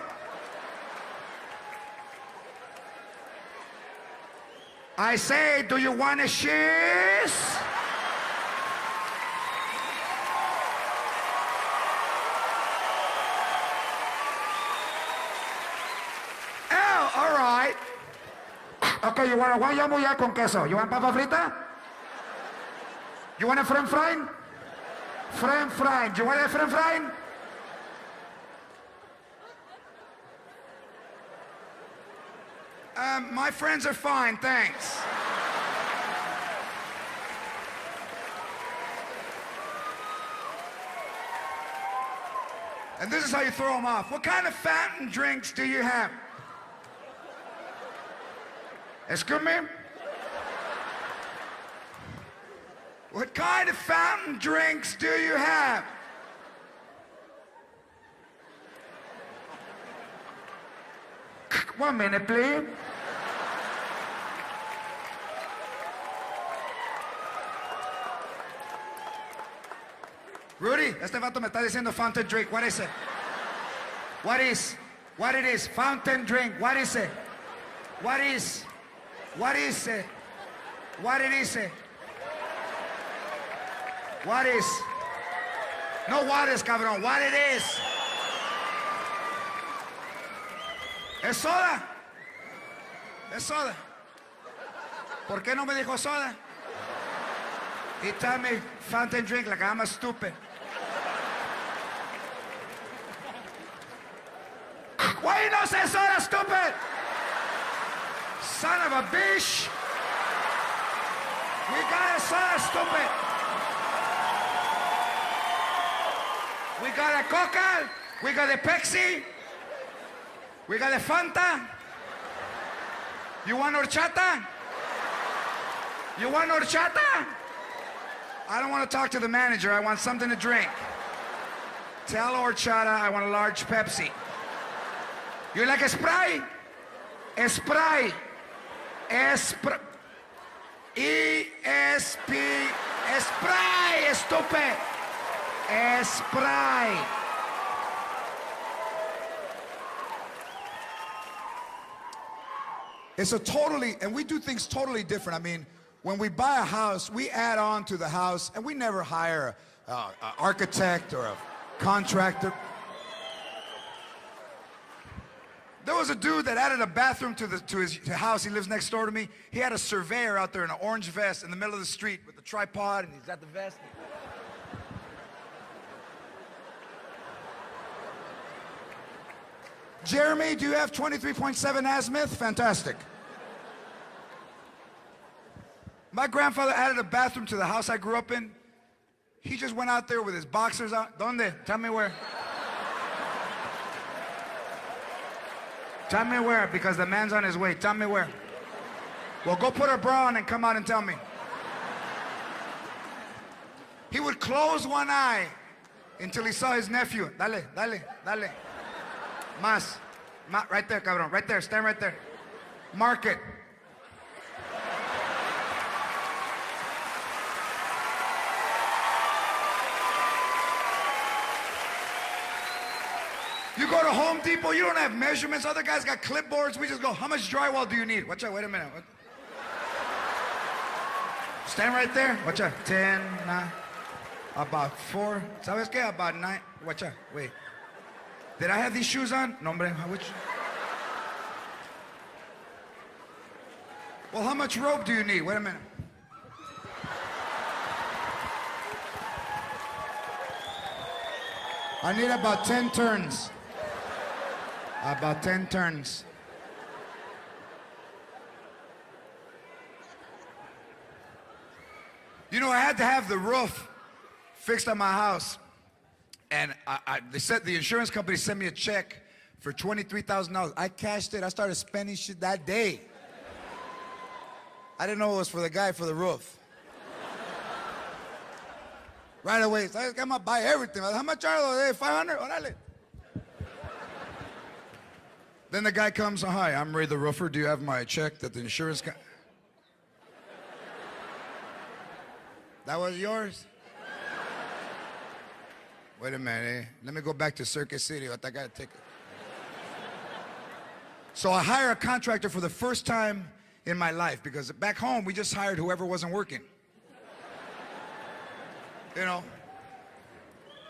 S1: I say, do you want a cheese? Oh, all right. Okay, you want a one jumbo ya con queso? You want papa frita? You want a french fry? French fry. Do you want a french fry? My friends are fine, thanks. And this is how you throw them off. What kind of fountain drinks do you have? Excuse me? What kind of fountain drinks do you have? One minute, please. Rudy, este vato me está diciendo fountain drink. What is it? What it is? Fountain drink. What is it? What is it? What it is? What is? No what is, cabrón. What it is? Es soda. Es soda. ¿Por qué no me dijo soda? He told me fountain drink like I'm a stupid. Why you not say soda, stupid? Son of a bitch. We got a soda, stupid. We got a Coca. We got a Pepsi. We got a Fanta. You want horchata? You want horchata? I don't want to talk to the manager. I want something to drink. Tell horchata I want a large Pepsi. You like a Sprite? A Sprite. Sprite. E-S-P. Sprite, stupid. Sprite.
S3: It's a totally, and we do things totally different. I mean, when we buy a house, we add on to the house, and we never hire an architect or a contractor. There was a dude that added a bathroom to his house. He lives next door to me. He had a surveyor out there in an orange vest in the middle of the street with a tripod, and he's got the vest. Jeremy, do you have 23.7 azimuth? Fantastic. My grandfather added a bathroom to the house I grew up in. He just went out there with his boxers on. ¿Dónde? Tell me where. Tell me where, because the man's on his way. Tell me where. Well, go put a bra on and come out and tell me. He would close one eye until he saw his nephew. Dale, dale, dale. Más. Right there, cabrón. Right there. Stand right there. Mark it. You go to Home Depot, you don't have measurements. Other guys got clipboards. We just go, how much drywall do you need? Watch out, wait a minute. What? Stand right there. Watch out. 10, 9, about 4. ¿Sabes qué? About 9. Watch out. Wait. Did I have these shoes on? No, hombre. Which? Well, how much rope do you need? Wait a minute. I need about 10 turns. About 10 turns. You know, I had to have the roof fixed on my house. And they said the insurance company sent me a check for $23,000. I cashed it. I started spending shit that day. I didn't know it was for the guy for the roof. Right away, so I got to buy everything. How much are they? 500? Orale. Then the guy comes, hi, I'm Ray the roofer. Do you have my check that the insurance guy? That was yours? Wait a minute, let me go back to Circus City. I got a ticket. So I hire a contractor for the first time in my life, because back home, we just hired whoever wasn't working. You know?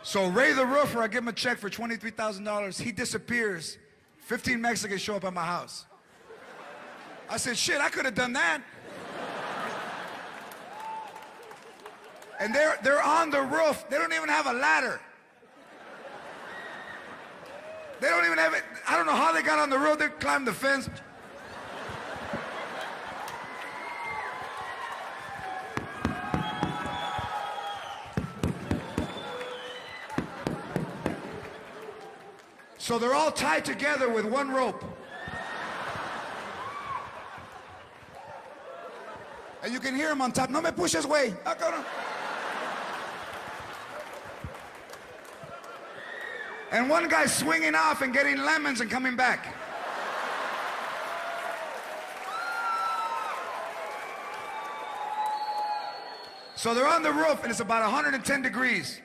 S3: So Ray the roofer, I give him a check for $23,000. He disappears. 15 Mexicans show up at my house. I said, shit, I could have done that. And they're on the roof. They don't even have a ladder. They don't even have it. I don't know how they got on the roof. They climbed the fence. So they're all tied together with one rope. And you can hear them on top. No me pushes, güey. And one guy's swinging off and getting lemons and coming back. So they're on the roof and it's about 110 degrees.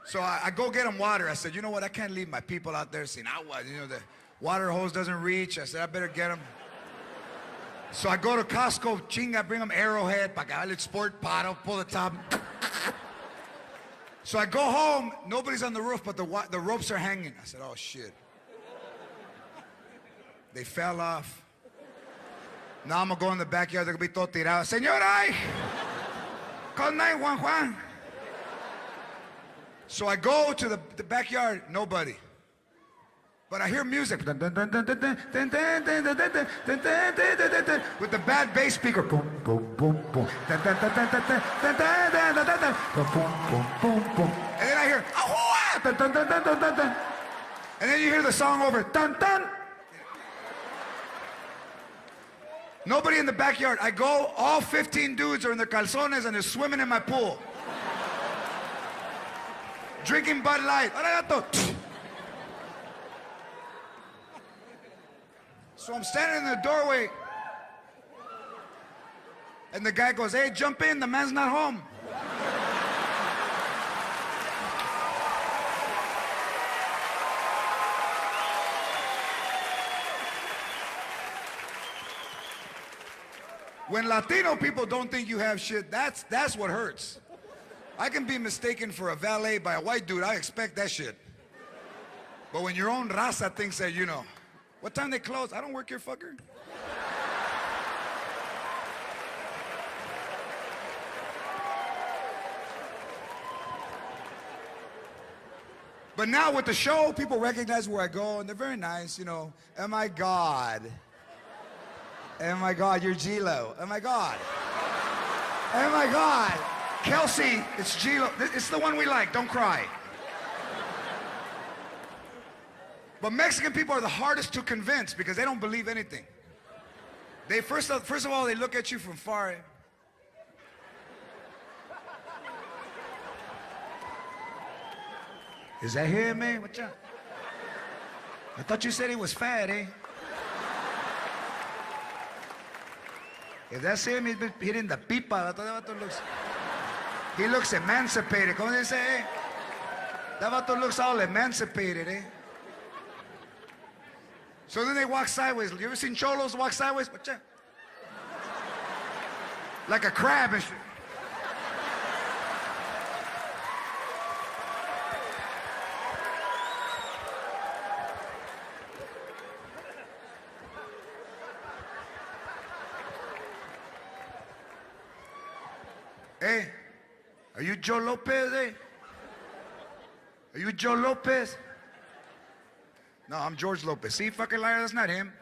S3: So I go get them water. I said, you know what? I can't leave my people out there seeing agua. You know, the water hose doesn't reach. I said, I better get them. So I go to Costco, chinga, bring them Arrowhead, pagarle sport bottle, pull the top. So I go home, nobody's on the roof, but the ropes are hanging. I said, oh shit. They fell off. Now I'm gonna go in the backyard, they're gonna be todo tirado. Señora, call 911. So I go to the backyard, nobody. But I hear music. With the bad bass speaker. Boom, boom, boom, boom. And then I hear, dun, dun, dun, dun, dun, dun, dun. And then you hear the song over, dun, dun. Nobody in the backyard. I go, all 15 dudes are in their calzones and they're swimming in my pool. Drinking Bud Light. So I'm standing in the doorway and the guy goes, hey, jump in, the man's not home. When Latino people don't think you have shit, that's what hurts. I can be mistaken for a valet by a white dude, I expect that shit. But when your own raza thinks that, you know, what time they close? I don't work here, fucker. But now with the show, people recognize where I go, and they're very nice, you know. Oh my God. Oh my God, you're G-Lo. Oh my God. Oh my God. Kelsey, it's G-Lo. It's the one we like, don't cry. But Mexican people are the hardest to convince because they don't believe anything. They first of all, they look at you from far. Is that him, man? What's up? I thought you said he was fat, eh? If that's him, he's been hitting the pipa. He looks emancipated. ¿Cómo se dice, eh? That vato looks all emancipated, eh? So then they walk sideways. You ever seen cholos walk sideways? What's that? Like a crab and shit. Hey, are you Joe Lopez, eh? Are you Joe Lopez? No, I'm George Lopez. See, fucking liar, that's not him.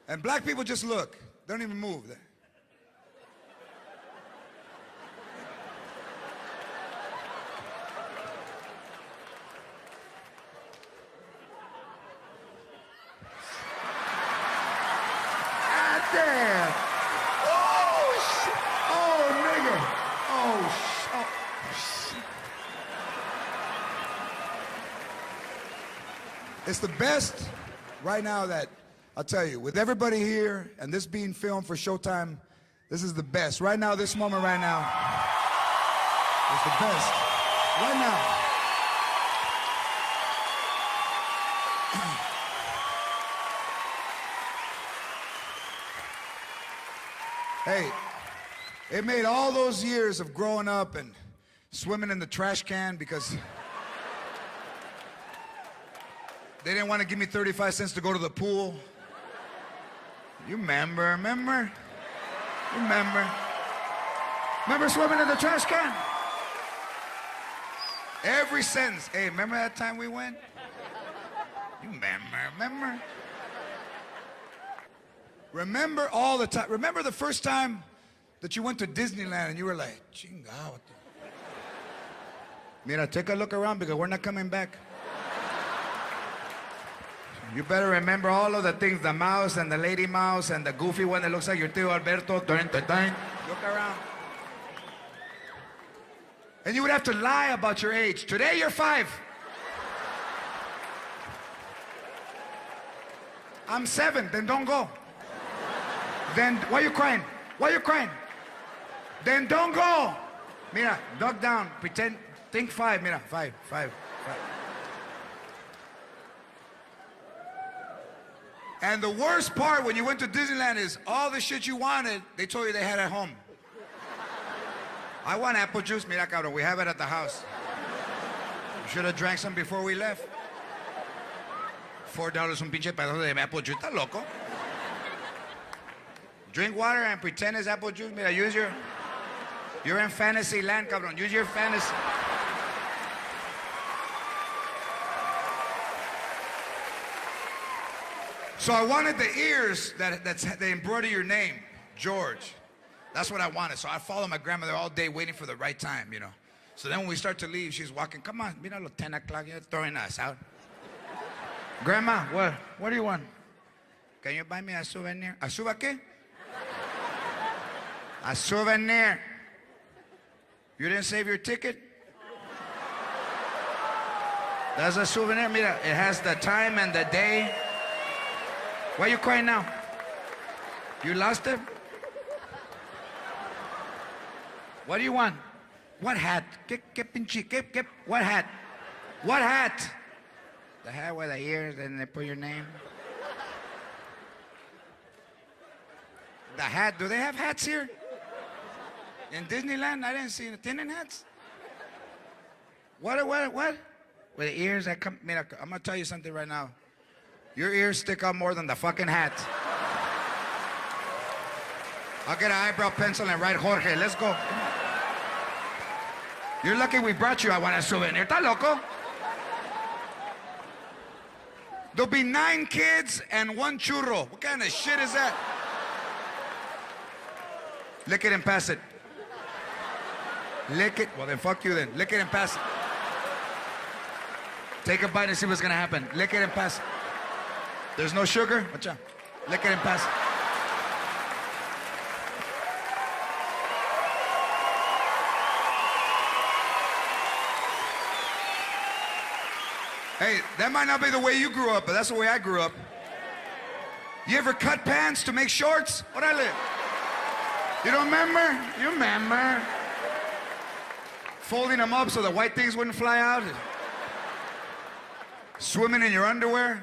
S3: And black people just look. They don't even move. Damn. Oh, shit. Oh, nigga. Oh, shit. It's the best right now that, I'll tell you, with everybody here and this being filmed for Showtime, this is the best. Right now, this moment right now, is the best. Right now. Hey, it made all those years of growing up and swimming in the trash can because they didn't want to give me 35 cents to go to the pool. You remember? Remember swimming in the trash can? Every sentence. Hey, remember that time we went? You remember? Remember all the time. Remember the first time that you went to Disneyland and you were like, chingao. Mira, take a look around because we're not coming back. You better remember all of the things, the mouse and the lady mouse and the goofy one that looks like your tío Alberto. Look around. And you would have to lie about your age. Today you're 5. I'm 7, then don't go. Then, why you crying? Why you crying? Then don't go. Mira, duck down, pretend, think 5, mira, 5. And the worst part when you went to Disneyland is all the shit you wanted, they told you they had at home. I want apple juice, mira cabrón, we have it at the house. You should have drank some before we left. $4 un pinche pedazo de apple juice, ¿estás loco? Drink water and pretend it's apple juice. Mira, you're in fantasy land, cabrón. Use your fantasy. So I wanted the ears that embroider your name, George. That's what I wanted. So I followed my grandmother all day waiting for the right time, you know. So then when we start to leave, she's walking, come on, mira los 10 o'clock, you're throwing us out. Grandma, what do you want? Can you buy me a souvenir? ¿A suba qué? A souvenir. You didn't save your ticket? That's a souvenir. Mira, it has the time and the day. Why are you crying now? You lost it? What do you want? What hat? What hat? What hat? The hat with the ears and they put your name. The hat, do they have hats here? In Disneyland, I didn't see it. Tienen hats? What? With the ears that come, mira, I'm gonna tell you something right now. Your ears stick out more than the fucking hat. I'll get an eyebrow pencil and write Jorge, let's go. You're lucky we brought you. I want a souvenir. ¿Está loco? There'll be 9 kids and 1 churro. What kind of shit is that? Lick it and pass it. Lick it. Well, then fuck you then. Lick it and pass it. Take a bite and see what's gonna happen. Lick it and pass it. There's no sugar? Watch out. Lick it and pass it. Hey, that might not be the way you grew up, but that's the way I grew up. You ever cut pants to make shorts? What I live? You don't remember? You remember? Folding them up so the white things wouldn't fly out. Swimming in your underwear.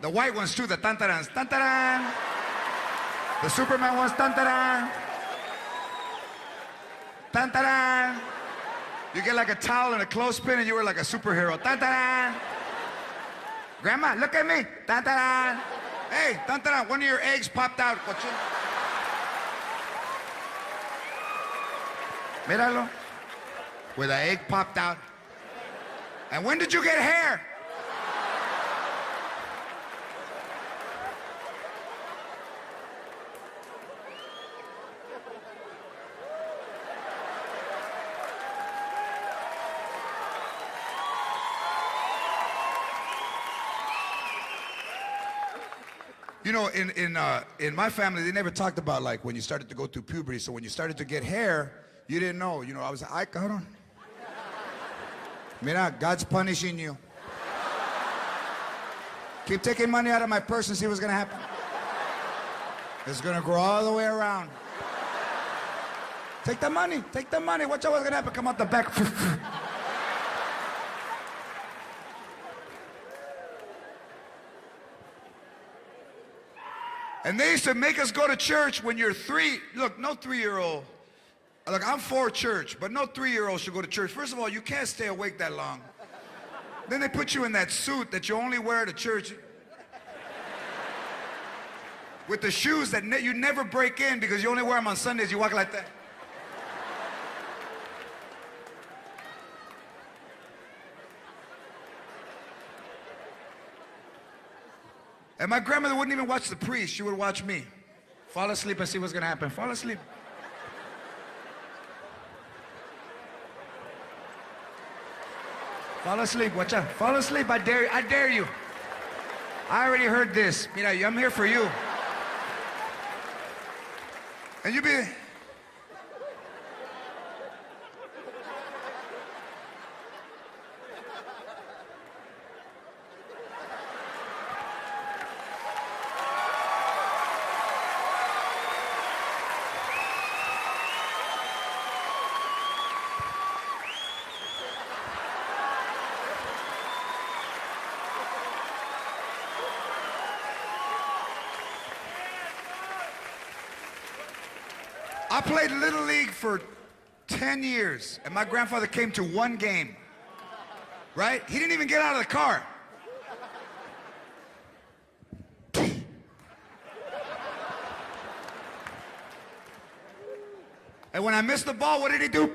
S3: The white ones too, the tantarans. Tantaran. The Superman ones, tantaran. Tantaran. You get like a towel and a clothespin and you were like a superhero. Tantaran. Grandma, look at me. Tantaran. Hey, tantaran, one of your eggs popped out. Míralo. Where the egg popped out. And when did you get hair? You know, in my family, they never talked about like when you started to go through puberty. So when you started to get hair, you didn't know. You know, I was like, ay, cabrón. Mira, God's punishing you. Keep taking money out of my purse and see what's gonna happen. It's gonna grow all the way around. Take the money, take the money. Watch out what's gonna happen. Come out the back. And they used to make us go to church when you're 3. Look, no 3-year-old. Look, I'm for church, but no 3-year-old should go to church. First of all, you can't stay awake that long. Then they put you in that suit that you only wear to church. With the shoes that you never break in because you only wear them on Sundays. You walk like that. And my grandmother wouldn't even watch the priest. She would watch me. Fall asleep and see what's gonna happen. Fall asleep. Fall asleep, watch out. Fall asleep, I dare you. I already heard this. Mira, I'm here for you. And you be... I played Little League for 10 years, and my grandfather came to 1 game, right? He didn't even get out of the car. And when I missed the ball, what did he do?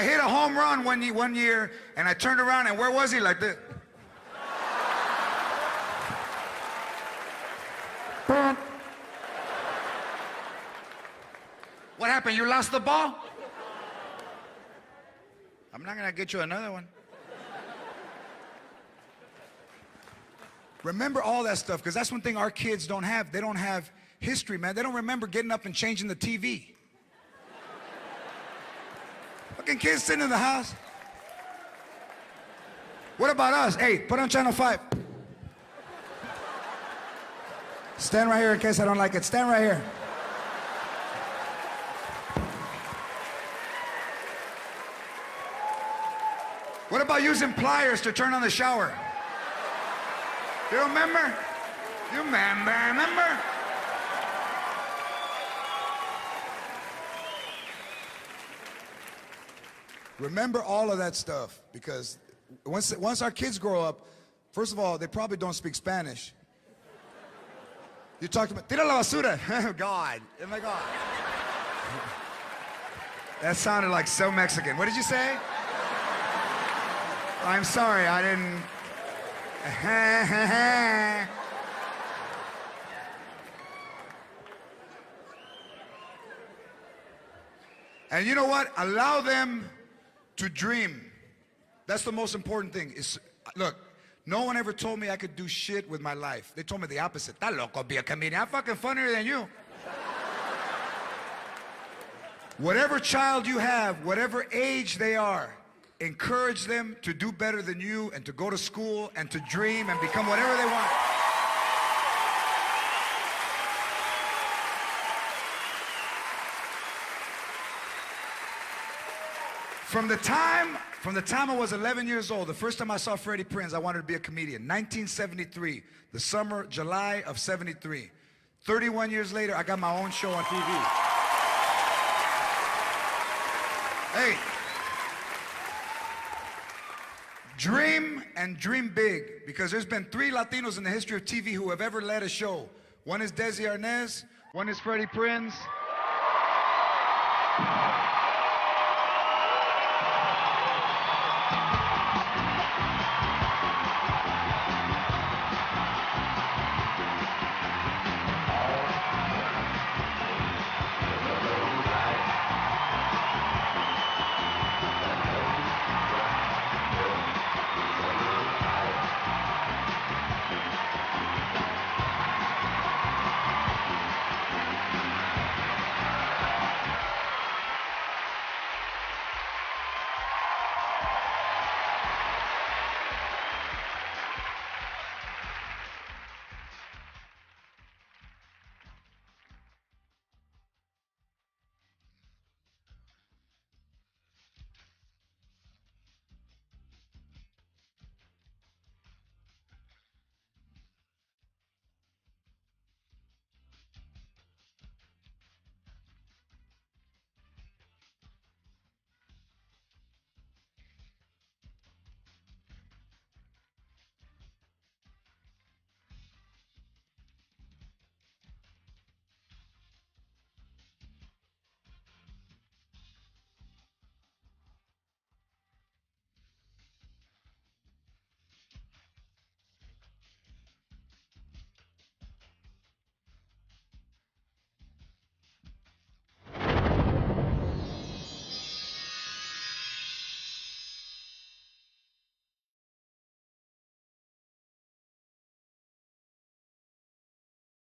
S3: I hit a home run one year, and I turned around, and where was he? Like this. What happened? You lost the ball? I'm not gonna get you another one. Remember all that stuff, because that's one thing our kids don't have. They don't have history, man. They don't remember getting up and changing the TV. Fucking kids sitting in the house. What about us? Hey, put on channel 5. Stand right here in case I don't like it. Stand right here. What about using pliers to turn on the shower? You remember? You remember? Remember all of that stuff, because once our kids grow up, first of all, they probably don't speak Spanish. You talk about, tira la basura. Oh, God. Oh, my God. That sounded like so Mexican. What did you say? I'm sorry, I didn't. And you know what? Allow them to dream. That's the most important thing. Look, no one ever told me I could do shit with my life. They told me the opposite. That loco, be a comedian. I'm fucking funnier than you. Whatever child you have, whatever age they are, encourage them to do better than you and to go to school and to dream and become whatever they want. From the time I was 11 years old, the first time I saw Freddie Prinze, I wanted to be a comedian. 1973, the summer, July of 73. 31 years later, I got my own show on TV. Hey. Dream and dream big, because there's been 3 Latinos in the history of TV who have ever led a show. One is Desi Arnaz, one is Freddie Prinze,